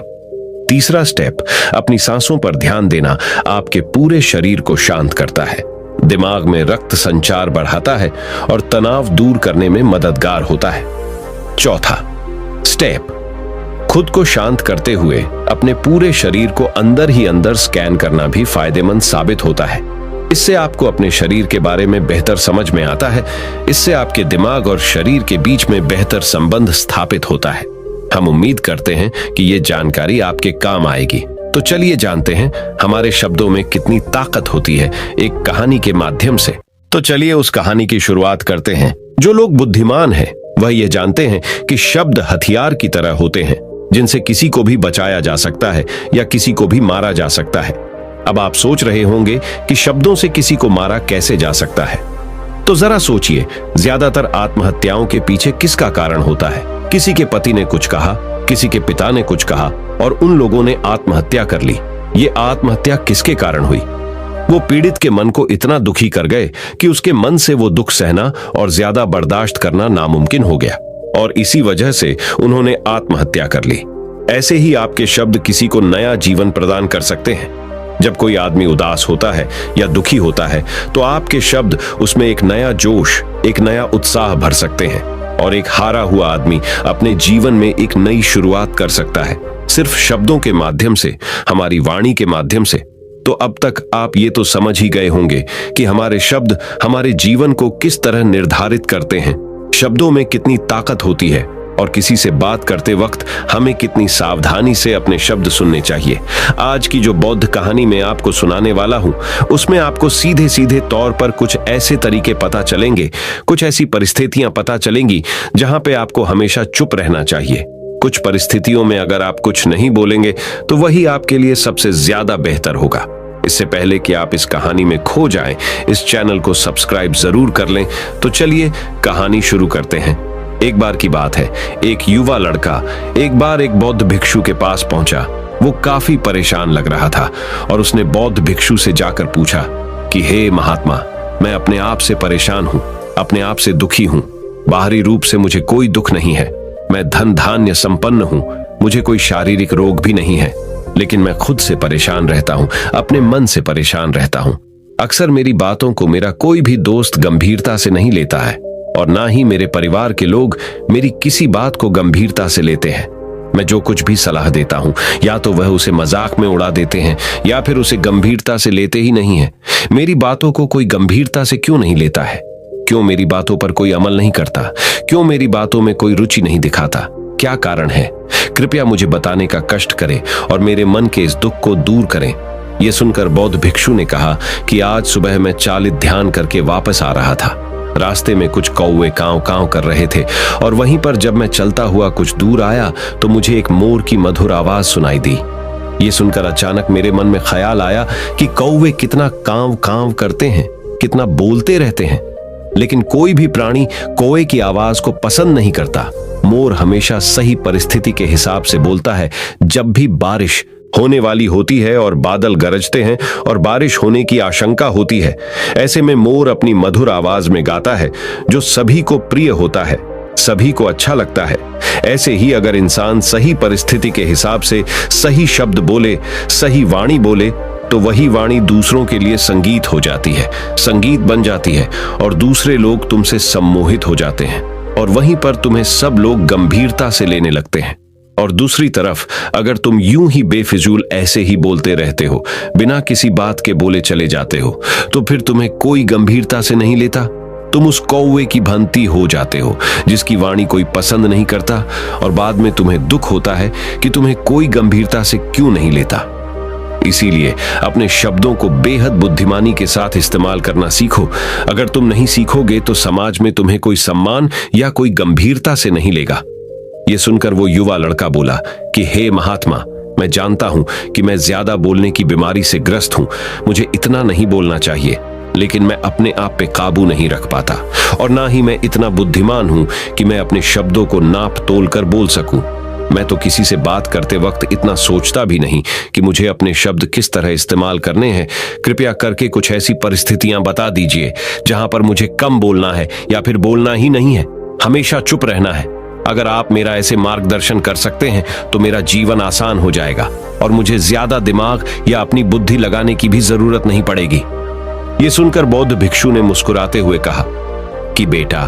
तीसरा स्टेप, अपनी सांसों पर ध्यान देना आपके पूरे शरीर को शांत करता है, दिमाग में रक्त संचार बढ़ाता है और तनाव दूर करने में मददगार होता है। चौथा स्टेप, खुद को शांत करते हुए अपने पूरे शरीर को अंदर ही अंदर स्कैन करना भी फायदेमंद साबित होता है। इससे आपको अपने शरीर के बारे में बेहतर समझ में आता है। इससे आपके दिमाग और शरीर के बीच में बेहतर संबंध स्थापित होता है। हम उम्मीद करते हैं कि ये जानकारी आपके काम आएगी। तो चलिए जानते हैं हमारे शब्दों में कितनी ताकत होती है एक कहानी के माध्यम से। तो चलिए उस कहानी की शुरुआत करते हैं। जो लोग बुद्धिमान हैं वह ये जानते हैं कि शब्द हथियार की तरह होते हैं जिनसे किसी को भी बचाया जा सकता है या किसी को भी मारा जा सकता है। अब आप सोच रहे होंगे कि शब्दों से किसी को मारा कैसे जा सकता है। तो जरा सोचिए, ज्यादातर आत्महत्याओं के पीछे किसका कारण होता है? किसी के पति ने कुछ कहा, किसी के पिता ने कुछ कहा और उन लोगों ने आत्महत्या कर ली। ये आत्महत्या किसके कारण हुई? वो पीड़ित के मन को इतना दुखी कर गए कि उसके मन से वो दुख सहना और ज्यादा बर्दाश्त करना नामुमकिन हो गया और इसी वजह से उन्होंने आत्महत्या कर ली। ऐसे ही आपके शब्द किसी को नया जीवन प्रदान कर सकते हैं। जब कोई आदमी उदास होता है या दुखी होता है तो आपके शब्द उसमें एक नया जोश, एक नया उत्साह भर सकते हैं और एक हारा हुआ आदमी अपने जीवन में एक नई शुरुआत कर सकता है, सिर्फ शब्दों के माध्यम से, हमारी वाणी के माध्यम से। तो अब तक आप ये तो समझ ही गए होंगे कि हमारे शब्द हमारे जीवन को किस तरह निर्धारित करते हैं। शब्दों में कितनी ताकत होती है और किसी से बात करते वक्त हमें कितनी सावधानी से अपने शब्द सुनने चाहिए। आज की जो बौद्ध कहानी मैं आपको सुनाने वाला हूं, उसमें आपको सीधे सीधे तौर पर कुछ ऐसे तरीके पता चलेंगे, कुछ ऐसी परिस्थितियां पता चलेंगी जहां पे आपको हमेशा चुप रहना चाहिए। कुछ परिस्थितियों में अगर आप कुछ नहीं बोलेंगे तो वही आपके लिए सबसे ज्यादा बेहतर होगा। इससे पहले कि आप इस कहानी में खो जाएं, इस चैनल को सब्सक्राइब जरूर कर लें। तो चलिए कहानी शुरू करते हैं। एक बार की बात है, एक युवा लड़का एक बार एक बौद्ध भिक्षु के पास पहुंचा। वो काफी परेशान लग रहा था और उसने बौद्ध भिक्षु से जाकर पूछा कि हे महात्मा, मैं अपने आप से परेशान हूं, अपने आप से दुखी हूं। बाहरी रूप से मुझे कोई दुख नहीं है, मैं धन धान्य संपन्न हूं, मुझे कोई शारीरिक रोग भी नहीं है, लेकिन मैं खुद से परेशान रहता हूं, अपने मन से परेशान रहता हूं। अक्सर मेरी बातों को मेरा कोई भी दोस्त गंभीरता से नहीं लेता है और ना ही मेरे परिवार के लोग मेरी किसी बात को गंभीरता से लेते हैं। मैं जो कुछ भी सलाह देता हूं, या तो वह उसे मजाक में उड़ा देते हैं या फिर उसे गंभीरता से लेते ही नहीं है। मेरी बातों को कोई गंभीरता से क्यों नहीं लेता है? क्यों मेरी बातों पर कोई अमल नहीं करता? क्यों मेरी बातों में कोई रुचि नहीं दिखाता? क्या कारण है? कृपया मुझे बताने का कष्ट करें और मेरे मन के इस दुख को दूर करें। यह सुनकर बौद्ध भिक्षु ने कहा कि आज सुबह मैं चालित ध्यान करके वापस आ रहा था। रास्ते में कुछ कौवे कांव कांव कर रहे थे और वहीं पर जब मैं चलता हुआ कुछ दूर आया तो मुझे एक मोर की मधुर आवाज सुनाई दी। ये सुनकर अचानक मेरे मन में ख्याल आया कि कौवे कितना कांव कांव करते हैं, कितना बोलते रहते हैं, लेकिन कोई भी प्राणी कौवे की आवाज को पसंद नहीं करता। मोर हमेशा सही परिस्थिति के हिसाब से बोलता है। जब भी बारिश होने वाली होती है और बादल गरजते हैं और बारिश होने की आशंका होती है, ऐसे में मोर अपनी मधुर आवाज में गाता है जो सभी को प्रिय होता है, सभी को अच्छा लगता है। ऐसे ही अगर इंसान सही परिस्थिति के हिसाब से सही शब्द बोले, सही वाणी बोले, तो वही वाणी दूसरों के लिए संगीत हो जाती है, संगीत बन जाती है और दूसरे लोग तुमसे सम्मोहित हो जाते हैं और वहीं पर तुम्हें सब लोग गंभीरता से लेने लगते हैं। और दूसरी तरफ अगर तुम यूं ही बेफिजूल ऐसे ही बोलते रहते हो, बिना किसी बात के बोले चले जाते हो, तो फिर तुम्हें कोई गंभीरता से नहीं लेता। तुम उस कौवे की भांति हो जाते हो जिसकी वाणी कोई पसंद नहीं करता और बाद में तुम्हें दुख होता है कि तुम्हें कोई गंभीरता से क्यों नहीं लेता। इसीलिए अपने शब्दों को बेहद बुद्धिमानी के साथ इस्तेमाल करना सीखो। अगर तुम नहीं सीखोगे तो समाज में तुम्हें कोई सम्मान या कोई गंभीरता से नहीं लेगा। यह सुनकर वो युवा लड़का बोला कि हे महात्मा, मैं जानता हूं कि मैं ज्यादा बोलने की बीमारी से ग्रस्त हूं, मुझे इतना नहीं बोलना चाहिए, लेकिन मैं अपने आप पे काबू नहीं रख पाता और ना ही मैं इतना बुद्धिमान हूं कि मैं अपने शब्दों को नाप तोल कर बोल सकूं। मैं तो किसी से बात करते वक्त इतना सोचता भी नहीं कि मुझे अपने शब्द किस तरह इस्तेमाल करने हैं। कृपया करके कुछ ऐसी परिस्थितियां बता दीजिए जहां पर मुझे कम बोलना है या फिर बोलना ही नहीं है, हमेशा चुप रहना है। अगर आप मेरा ऐसे मार्गदर्शन कर सकते हैं तो मेरा जीवन आसान हो जाएगा और मुझे ज्यादा दिमाग या अपनी बुद्धि लगाने की भी जरूरत नहीं पड़ेगी। ये सुनकर बौद्ध भिक्षु ने मुस्कुराते हुए कहा कि बेटा,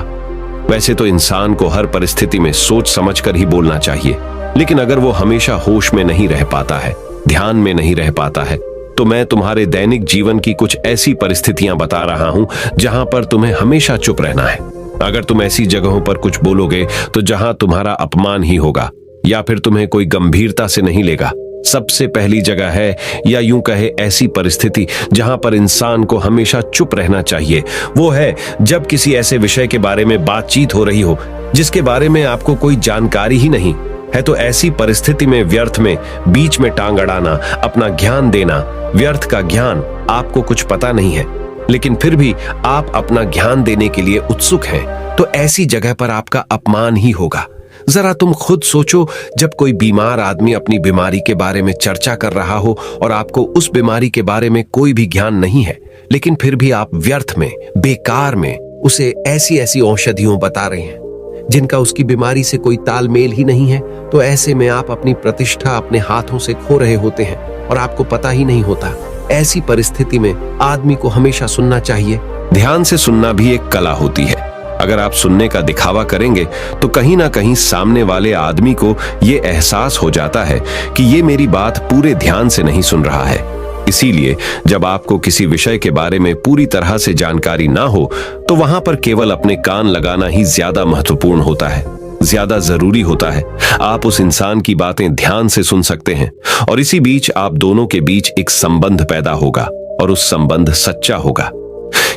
वैसे तो इंसान को हर परिस्थिति में सोच समझकर ही बोलना चाहिए, लेकिन अगर वो हमेशा होश में नहीं रह पाता है, ध्यान में नहीं रह पाता है, तो मैं तुम्हारे दैनिक जीवन की कुछ ऐसी परिस्थितियां बता रहा हूं जहां पर तुम्हें हमेशा चुप रहना है। अगर तुम ऐसी जगहों पर कुछ बोलोगे तो जहां तुम्हारा अपमान ही होगा या फिर तुम्हें कोई गंभीरता से नहीं लेगा। सबसे पहली जगह है, या यूं कहे ऐसी परिस्थिति जहां पर इंसान को हमेशा चुप रहना चाहिए, वो है जब किसी ऐसे विषय के बारे में बातचीत हो रही हो जिसके बारे में आपको कोई जानकारी ही नहीं है। तो ऐसी परिस्थिति में व्यर्थ में बीच में टांग अड़ाना, अपना ज्ञान देना, व्यर्थ का ज्ञान, आपको कुछ पता नहीं है लेकिन फिर भी आप अपना ज्ञान देने के लिए उत्सुक हैं, तो ऐसी जगह पर आपका अपमान ही होगा। जरा तुम खुद सोचो, जब कोई बीमार आदमी अपनी बीमारी के बारे में चर्चा कर रहा हो और आपको उस बीमारी के बारे में कोई भी ज्ञान नहीं है, लेकिन फिर भी आप व्यर्थ में, बेकार में उसे ऐसी ऐसी औषधियों बता रहे हैं जिनका उसकी बीमारी से कोई तालमेल ही नहीं है, तो ऐसे में आप अपनी प्रतिष्ठा अपने हाथों से खो रहे होते हैं और आपको पता ही नहीं होता। ऐसी परिस्थिति में आदमी को हमेशा सुनना चाहिए। ध्यान से सुनना भी एक कला होती है। अगर आप सुनने का दिखावा करेंगे तो कहीं ना कहीं सामने वाले आदमी को यह एहसास हो जाता है कि ये मेरी बात पूरे ध्यान से नहीं सुन रहा है। इसीलिए जब आपको किसी विषय के बारे में पूरी तरह से जानकारी ना हो तो वहां पर केवल अपने कान लगाना ही ज्यादा महत्वपूर्ण होता है, ज्यादा जरूरी होता है। आप उस इंसान की बातें ध्यान से सुन सकते हैं और इसी बीच आप दोनों के बीच एक संबंध पैदा होगा और उस संबंध सच्चा होगा,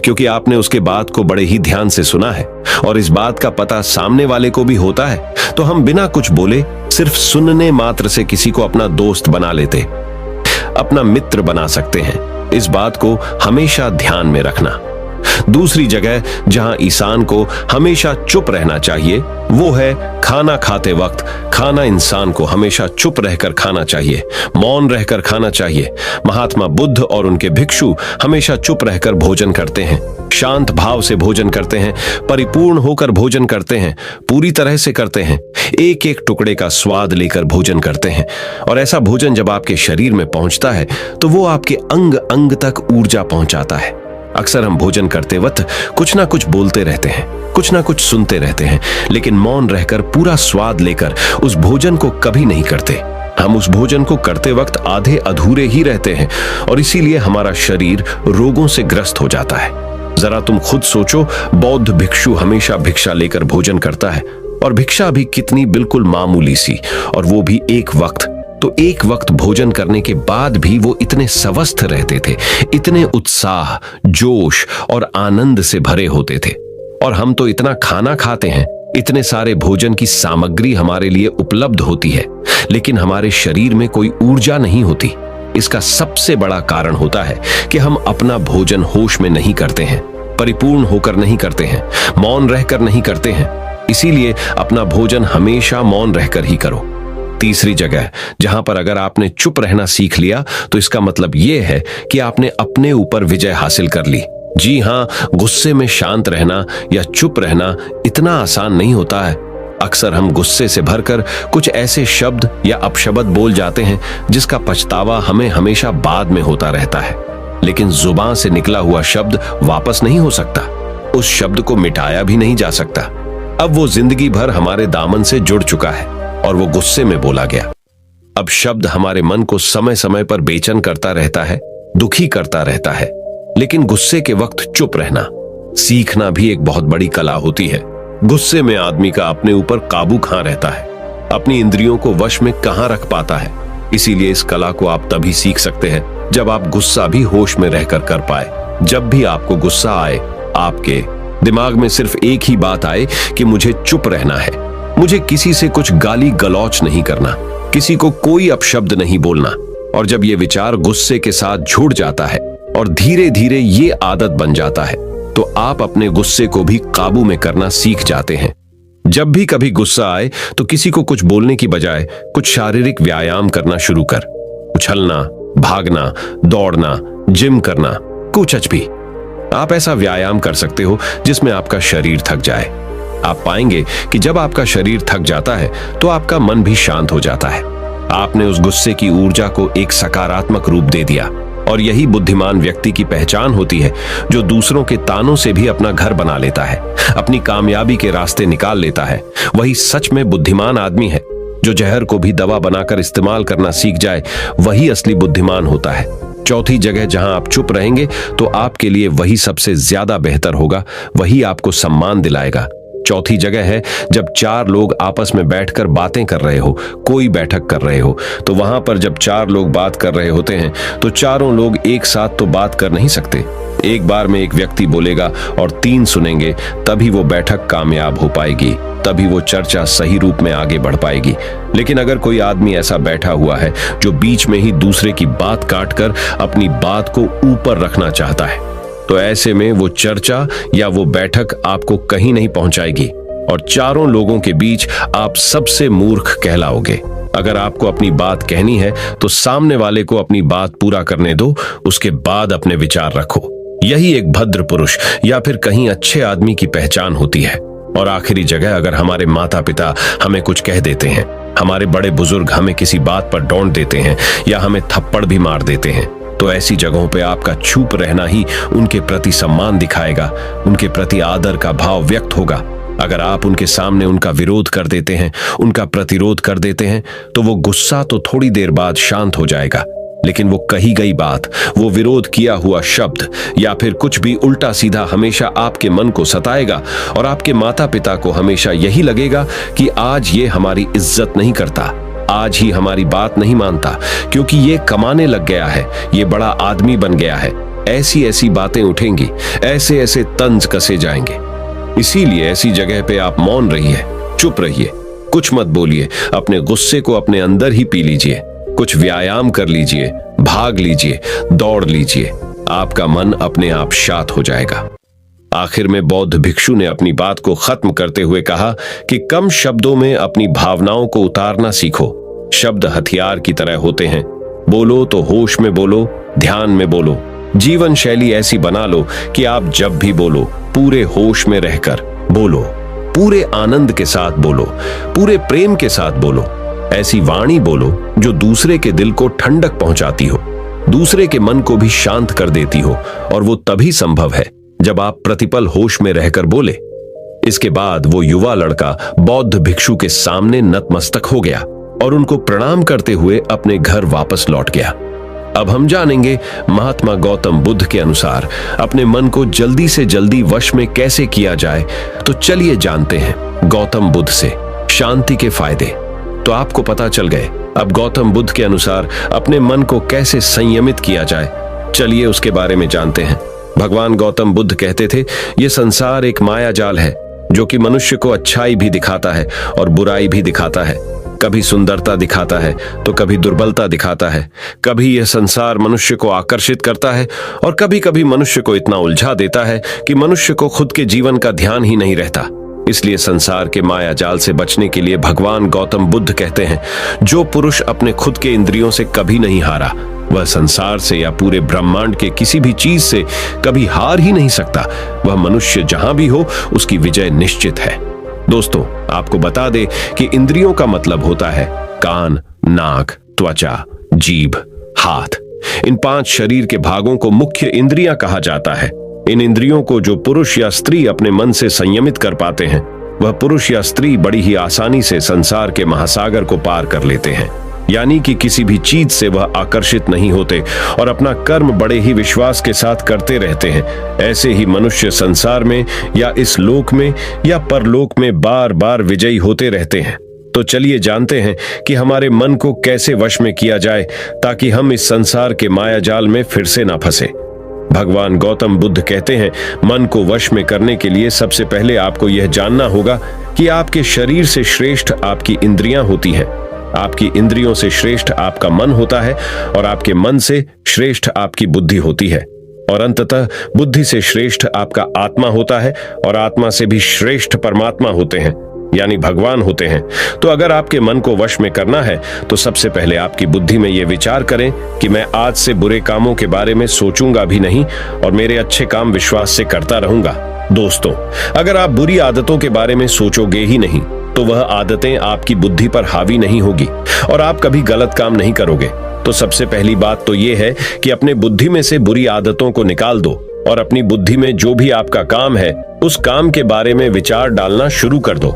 क्योंकि आपने उसके बात को बड़े ही ध्यान से सुना है और इस बात का पता सामने वाले को भी होता है। तो हम बिना कुछ बोले, सिर्फ सुनने मात्र से किसी को अपना दोस्त बना लेते, अपना मित्र बना सकते हैं। इस बात को हमेशा ध्यान में रखना। दूसरी जगह जहां इंसान को हमेशा चुप रहना चाहिए वो है खाना खाते वक्त। खाना इंसान को हमेशा चुप रहकर खाना चाहिए, मौन रहकर खाना चाहिए। महात्मा बुद्ध और उनके भिक्षु हमेशा चुप रहकर भोजन करते हैं, शांत भाव से भोजन करते हैं, परिपूर्ण होकर भोजन करते हैं, पूरी तरह से करते हैं, एक एक टुकड़े का स्वाद लेकर भोजन करते हैं। और ऐसा भोजन जब आपके शरीर में पहुंचता है तो वो आपके अंग अंग तक ऊर्जा पहुंचाता है। अक्सर हम भोजन करते वक्त कुछ ना कुछ बोलते रहते हैं, कुछ ना कुछ सुनते रहते हैं, लेकिन मौन रहकर पूरा स्वाद लेकर उस भोजन को कभी नहीं करते। हम उस भोजन को करते वक्त आधे अधूरे ही रहते हैं और इसीलिए हमारा शरीर रोगों से ग्रस्त हो जाता है। जरा तुम खुद सोचो, बौद्ध भिक्षु हमेशा भिक्षा लेकर भोजन करता है और भिक्षा भी कितनी बिल्कुल मामूली सी, और वो भी एक वक्त। तो एक वक्त भोजन करने के बाद भी वो इतने स्वस्थ रहते थे, इतने उत्साह, जोश और आनंद से भरे होते थे। और हम तो इतना खाना खाते हैं, इतने सारे भोजन की सामग्री हमारे लिए उपलब्ध होती है, लेकिन हमारे शरीर में कोई ऊर्जा नहीं होती। इसका सबसे बड़ा कारण होता है कि हम अपना भोजन होश में नहीं करते हैं, परिपूर्ण होकर नहीं करते हैं, मौन रहकर नहीं करते हैं। इसीलिए अपना भोजन हमेशा मौन रहकर ही करो। तीसरी जगह जहां पर अगर आपने चुप रहना सीख लिया तो इसका मतलब यह है कि आपने अपने ऊपर विजय हासिल कर ली। जी हां, गुस्से में शांत रहना या चुप रहना इतना आसान नहीं होता है। अक्सर हम गुस्से से भरकर कुछ ऐसे शब्द या अपशब्द बोल जाते हैं जिसका पछतावा हमें हमेशा बाद में होता रहता है। लेकिन जुबान से निकला हुआ शब्द वापस नहीं हो सकता, उस शब्द को मिटाया भी नहीं जा सकता। अब वो जिंदगी भर हमारे दामन से जुड़ चुका है और वो गुस्से में बोला गया। अब शब्द हमारे मन को समय समय पर बेचैन करता रहता है, दुखी करता रहता है, लेकिन गुस्से के वक्त चुप रहना सीखना भी एक बहुत बड़ी कला होती है। गुस्से में आदमी का अपने ऊपर काबू कहां रहता है, अपनी इंद्रियों को वश में कहां रख पाता है। इसीलिए इस कला को आप तभी सीख सकते हैं जब आप गुस्सा भी होश में रहकर कर पाए। जब भी आपको गुस्सा आए, आपके दिमाग में सिर्फ एक ही बात आए कि मुझे चुप रहना है, मुझे किसी से कुछ गाली गलौच नहीं करना, किसी को कोई अपशब्द नहीं बोलना। और जब ये विचार गुस्से के साथ जुड़ जाता है और धीरे धीरे ये आदत बन जाता है, तो आप अपने गुस्से को भी काबू में करना सीख जाते हैं। जब भी कभी गुस्सा आए तो किसी को कुछ बोलने की बजाय कुछ शारीरिक व्यायाम करना शुरू कर। उछलना, भागना, दौड़ना, जिम करना, कुछ भी। आप ऐसा व्यायाम कर सकते हो जिसमें आपका शरीर थक जाए। आप पाएंगे कि जब आपका शरीर थक जाता है तो आपका मन भी शांत हो जाता है। आपने उस गुस्से की ऊर्जा को एक सकारात्मक रूप दे दिया। और यही बुद्धिमान व्यक्ति की पहचान होती है, जो दूसरों के तानों से भी अपना घर बना लेता है, अपनी कामयाबी के रास्ते निकाल लेता है। वही सच में बुद्धिमान आदमी है। जो जहर को भी दवा बनाकर इस्तेमाल करना सीख जाए, वही असली बुद्धिमान होता है। चौथी जगह जहां आप चुप रहेंगे तो आपके लिए वही सबसे ज्यादा बेहतर होगा, वही आपको सम्मान दिलाएगा। चौथी जगह है जब चार लोग आपस में बैठकर बातें कर रहे हो, कोई बैठक कर रहे हो, तो वहां पर जब चार लोग बात कर रहे होते हैं तो चारों लोग एक साथ तो बात कर नहीं सकते। एक बार में एक व्यक्ति बोलेगा और तीन सुनेंगे, तभी वो बैठक कामयाब हो पाएगी, तभी वो चर्चा सही रूप में आगे बढ़ पाएगी। लेकिन अगर कोई आदमी ऐसा बैठा हुआ है जो बीच में ही दूसरे की बात काटकर अपनी बात को ऊपर रखना चाहता है, तो ऐसे में वो चर्चा या वो बैठक आपको कहीं नहीं पहुंचाएगी और चारों लोगों के बीच आप सबसे मूर्ख कहलाओगे। अगर आपको अपनी बात कहनी है तो सामने वाले को अपनी बात पूरा करने दो, उसके बाद अपने विचार रखो। यही एक भद्र पुरुष या फिर कहीं अच्छे आदमी की पहचान होती है। और आखिरी जगह, अगर हमारे माता पिता हमें कुछ कह देते हैं, हमारे बड़े बुजुर्ग हमें किसी बात पर डांट देते हैं या हमें थप्पड़ भी मार देते हैं, तो ऐसी जगहों पे आपका चुप रहना ही उनके प्रति सम्मान दिखाएगा, उनके प्रति आदर का भाव व्यक्त होगा। अगर आप उनके सामने उनका विरोध कर देते हैं, उनका प्रतिरोध कर देते हैं, तो वो गुस्सा तो थोड़ी देर बाद शांत हो जाएगा, लेकिन वो कही गई बात, वो विरोध किया हुआ शब्द या फिर कुछ भी उल्टा सीधा हमेशा आपके मन को सताएगा और आपके माता पिता को हमेशा यही लगेगा कि आज ये हमारी इज्जत नहीं करता, आज ही हमारी बात नहीं मानता, क्योंकि ये कमाने लग गया है, ये बड़ा आदमी बन गया है। ऐसी ऐसी बातें उठेंगी, ऐसे ऐसे तंज कसे जाएंगे। इसीलिए ऐसी जगह पे आप मौन रहिए, चुप रहिए, कुछ मत बोलिए, अपने गुस्से को अपने अंदर ही पी लीजिए, कुछ व्यायाम कर लीजिए, भाग लीजिए, दौड़ लीजिए, आपका मन अपने आप शांत हो जाएगा। आखिर में बौद्ध भिक्षु ने अपनी बात को खत्म करते हुए कहा कि कम शब्दों में अपनी भावनाओं को उतारना सीखो। शब्द हथियार की तरह होते हैं। बोलो तो होश में बोलो, ध्यान में बोलो। जीवन शैली ऐसी बना लो कि आप जब भी बोलो पूरे होश में रहकर बोलो, पूरे आनंद के साथ बोलो, पूरे प्रेम के साथ बोलो। ऐसी वाणी बोलो जो दूसरे के दिल को ठंडक पहुंचाती हो, दूसरे के मन को भी शांत कर देती हो, और वो तभी संभव है जब आप प्रतिपल होश में रहकर बोले। इसके बाद वो युवा लड़का बौद्ध भिक्षु के सामने नतमस्तक हो गया और उनको प्रणाम करते हुए अपने घर वापस लौट गया। अब हम जानेंगे महात्मा गौतम बुद्ध के अनुसार अपने मन को जल्दी से जल्दी वश में कैसे किया जाए। तो चलिए जानते हैं गौतम बुद्ध से शांति के फायदे। तो आपको पता चल गए अब गौतम बुद्ध के अनुसार अपने मन को कैसे संयमित किया जाए। चलिए उसके बारे में जानते हैं। भगवान गौतम बुद्ध कहते थे, ये संसार एक माया जाल है जो कि मनुष्य को अच्छाई भी दिखाता है और बुराई भी दिखाता है। कभी सुंदरता दिखाता है तो कभी दुर्बलता दिखाता है। कभी यह संसार मनुष्य को आकर्षित करता है और कभी कभी मनुष्य को इतना उलझा देता है कि मनुष्य को खुद के जीवन का ध्यान ही नहीं रहता। इसलिए संसार के माया जाल से बचने के लिए भगवान गौतम बुद्ध कहते हैं, जो पुरुष अपने खुद के इंद्रियों से कभी नहीं हारा, वह संसार से या पूरे ब्रह्मांड के किसी भी चीज से कभी हार ही नहीं सकता। वह मनुष्य जहां भी हो उसकी विजय निश्चित है। दोस्तों, आपको बता दे कि इंद्रियों का मतलब होता है कान, नाक, त्वचा, जीभ, हाथ। इन 5 शरीर के भागों को मुख्य इंद्रियां कहा जाता है। इन इंद्रियों को जो पुरुष या स्त्री अपने मन से संयमित कर पाते हैं, वह पुरुष या स्त्री बड़ी ही आसानी से संसार के महासागर को पार कर लेते हैं। यानी कि किसी भी चीज से वह आकर्षित नहीं होते और अपना कर्म बड़े ही विश्वास के साथ करते रहते हैं। ऐसे ही मनुष्य संसार में या इस लोक में या परलोक में बार बार विजयी होते रहते हैं। तो चलिए जानते हैं कि हमारे मन को कैसे वश में किया जाए ताकि हम इस संसार के माया जाल में फिर से ना फंसे। भगवान गौतम बुद्ध कहते हैं, मन को वश में करने के लिए सबसे पहले आपको यह जानना होगा कि आपके शरीर से श्रेष्ठ आपकी इंद्रियां होती हैं, आपकी इंद्रियों से श्रेष्ठ आपका मन होता है और आपके मन से श्रेष्ठ आपकी बुद्धि होती है, और अंततः बुद्धि से श्रेष्ठ आपका आत्मा होता है और आत्मा से भी श्रेष्ठ परमात्मा होते हैं। यानी भगवान होते हैं। तो अगर आपके मन को वश में करना है तो सबसे पहले आपकी बुद्धि में यह विचार करें कि मैं आज से बुरे कामों के बारे में सोचूंगा भी नहीं और मेरे अच्छे काम विश्वास से करता रहूंगा। दोस्तों, अगर आप बुरी आदतों के बारे में सोचोगे ही नहीं तो वह आदतें आपकी बुद्धि पर हावी नहीं होगी और आप कभी गलत काम नहीं करोगे। तो सबसे पहली बात तो यह है कि अपने बुद्धि में से बुरी आदतों को निकाल दो और अपनी बुद्धि में जो भी आपका काम है उस काम के बारे में विचार डालना शुरू कर दो।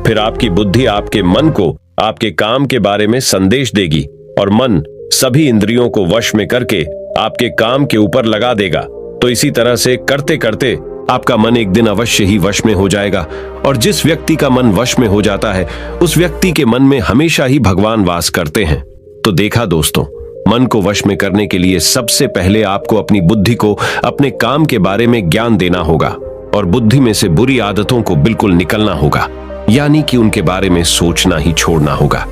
फिर आपकी बुद्धि आपके मन को आपके काम के बारे में संदेश देगी और मन सभी इंद्रियों को वश में करके आपके काम के ऊपर लगा देगा। तो इसी तरह से करते करते आपका मन एक दिन अवश्य ही वश में हो जाएगा और जिस व्यक्ति का मन वश में हो जाता है उस व्यक्ति के मन में हमेशा ही भगवान वास करते हैं। तो देखा दोस्तों, मन को वश में करने के लिए सबसे पहले आपको अपनी बुद्धि को अपने काम के बारे में ज्ञान देना होगा और बुद्धि में से बुरी आदतों को बिल्कुल निकलना होगा, यानी कि उनके बारे में सोचना ही छोड़ना होगा।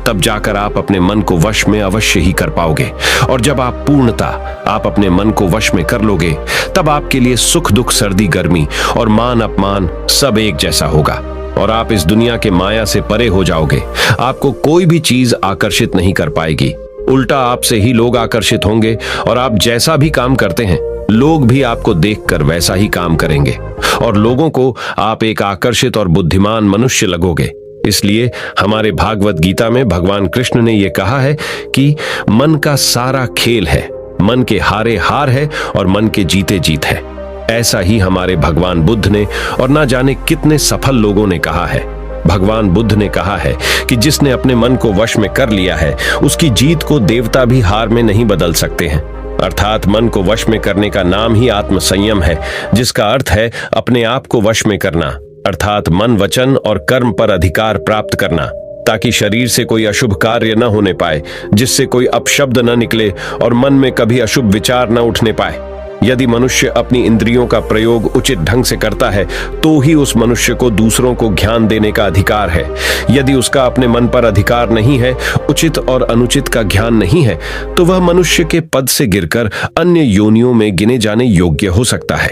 तब जाकर आप अपने मन को वश में अवश्य ही कर पाओगे और जब आप पूर्णतः आप अपने मन को वश में कर लोगे तब आपके लिए सुख दुख सर्दी गर्मी और मान अपमान सब एक जैसा होगा और आप इस दुनिया के माया से परे हो जाओगे। आपको कोई भी चीज आकर्षित नहीं कर पाएगी, उल्टा आपसे ही लोग आकर्षित होंगे और आप जैसा भी काम करते हैं लोग भी आपको देखकर वैसा ही काम करेंगे और लोगों को आप एक आकर्षित और बुद्धिमान मनुष्य लगोगे। इसलिए हमारे भागवत गीता में भगवान कृष्ण ने यह कहा है कि मन का सारा खेल है, मन के हारे हार है और मन के जीते जीत है। ऐसा ही हमारे भगवान बुद्ध ने और ना जाने कितने सफल लोगों ने कहा है। भगवान बुद्ध ने कहा है कि जिसने अपने मन को वश में कर लिया है उसकी जीत को देवता भी हार में नहीं बदल सकते हैं। अर्थात मन को वश में करने का नाम ही आत्म संयम है, जिसका अर्थ है अपने आप को वश में करना, अर्थात मन वचन और कर्म पर अधिकार प्राप्त करना, ताकि शरीर से कोई अशुभ कार्य न होने पाए, जिससे कोई अपशब्द न निकले और मन में कभी अशुभ विचार न उठने पाए। यदि मनुष्य अपनी इंद्रियों का प्रयोग उचित ढंग से करता है तो ही उस मनुष्य को दूसरों को ज्ञान देने का अधिकार है। यदि उसका अपने मन पर अधिकार नहीं है, उचित और अनुचित का ज्ञान नहीं है, तो वह मनुष्य के पद से गिरकर अन्य योनियों में गिने जाने योग्य हो सकता है।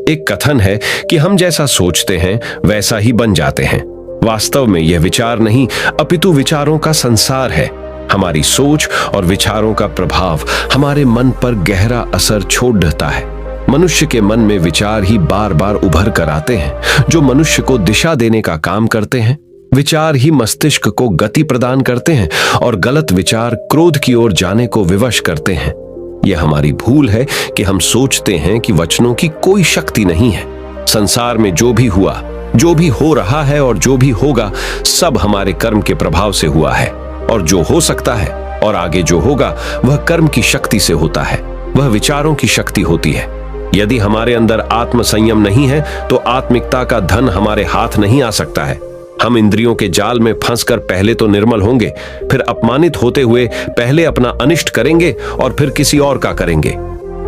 एक कथन है कि हम जैसा सोचते हैं वैसा ही बन जाते हैं। वास्तव में यह विचार नहीं अपितु विचारों का संसार है। हमारी सोच और विचारों का प्रभाव हमारे मन पर गहरा असर छोड़ देता है। मनुष्य के मन में विचार ही बार बार उभर कर आते हैं जो मनुष्य को दिशा देने का काम करते हैं। विचार ही मस्तिष्क को गति प्रदान करते हैं और गलत विचार क्रोध की ओर जाने को विवश करते हैं। यह हमारी भूल है कि हम सोचते हैं कि वचनों की कोई शक्ति नहीं है। संसार में जो भी हुआ, जो भी हो रहा है और जो भी होगा, सब हमारे कर्म के प्रभाव से हुआ है और जो हो सकता है और आगे जो होगा वह कर्म की शक्ति से होता है, वह विचारों की शक्ति होती है। यदि हमारे अंदर आत्म संयम नहीं है तो आत्मिकता का धन हमारे हाथ नहीं आ सकता है। हम इंद्रियों के जाल में फंसकर पहले तो निर्मल होंगे, फिर अपमानित होते हुए पहले अपना अनिष्ट करेंगे और फिर किसी और का करेंगे।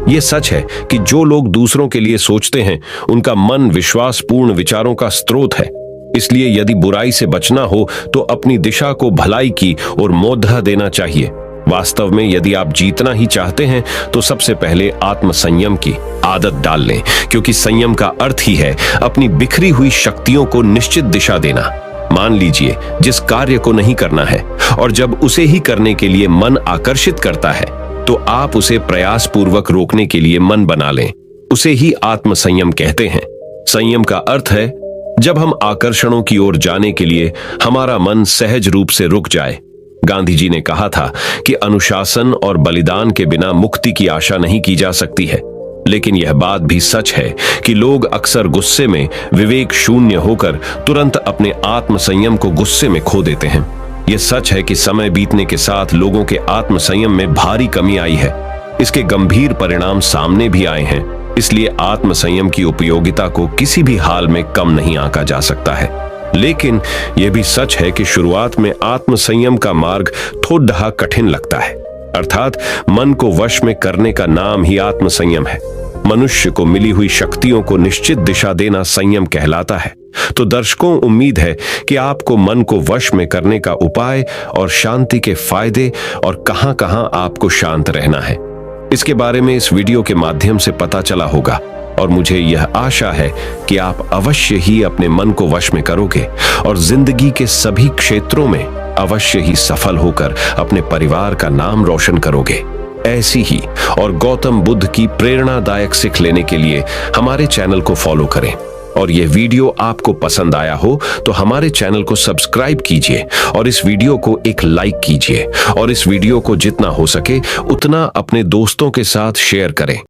यह सच है कि जो लोग दूसरों के लिए सोचते हैं उनका मन विश्वासपूर्ण विचारों का स्रोत है। इसलिए यदि बुराई से बचना हो तो अपनी दिशा को भलाई की और मोद्धा देना चाहिए। वास्तव में यदि आप जीतना ही चाहते हैं तो सबसे पहले आत्म संयम की आदत डाल लें, क्योंकि संयम का अर्थ ही है अपनी बिखरी हुई शक्तियों को निश्चित दिशा देना। मान लीजिए जिस कार्य को नहीं करना है और जब उसे ही करने के लिए मन आकर्षित करता है तो आप उसे प्रयास पूर्वक रोकने के लिए मन बना लें। उसे ही आत्म संयम कहते हैं। संयम का अर्थ है जब हम आकर्षणों की ओर जाने के लिए हमारा मन सहज रूप से रुक जाए। गांधी जी ने कहा था कि अनुशासन और बलिदान के बिना मुक्ति की आशा नहीं की जा सकती है। लेकिन यह बात भी सच है कि लोग अक्सर गुस्से में विवेक शून्य होकर तुरंत अपने आत्म संयम को गुस्से में खो देते हैं। यह सच है कि समय बीतने के साथ लोगों के आत्म संयम में भारी कमी आई है। इसके गंभीर परिणाम सामने भी आए हैं। इसलिए आत्म संयम की उपयोगिता को किसी भी हाल में कम नहीं आंका जा सकता है। लेकिन यह भी सच है कि शुरुआत में आत्म संयम का मार्ग थोड़ा कठिन लगता है। अर्थात मन को वश में करने का नाम ही आत्म संयम है। मनुष्य को मिली हुई शक्तियों को निश्चित दिशा देना संयम कहलाता है। तो दर्शकों, उम्मीद है कि आपको मन को वश में करने का उपाय और शांति के फायदे और कहां-कहां आपको शांत रहना है, इसके बारे में इस वीडियो के माध्यम से पता चला होगा। और मुझे यह आशा है कि आप अवश्य ही अपने मन को वश में करोगे और जिंदगी के सभी क्षेत्रों में अवश्य ही सफल होकर अपने परिवार का नाम रोशन करोगे। ऐसी ही और गौतम बुद्ध की प्रेरणादायक सीख लेने के लिए हमारे चैनल को फॉलो करें और यह वीडियो आपको पसंद आया हो तो हमारे चैनल को सब्सक्राइब कीजिए और इस वीडियो को एक लाइक कीजिए और इस वीडियो को जितना हो सके उतना अपने दोस्तों के साथ शेयर करें।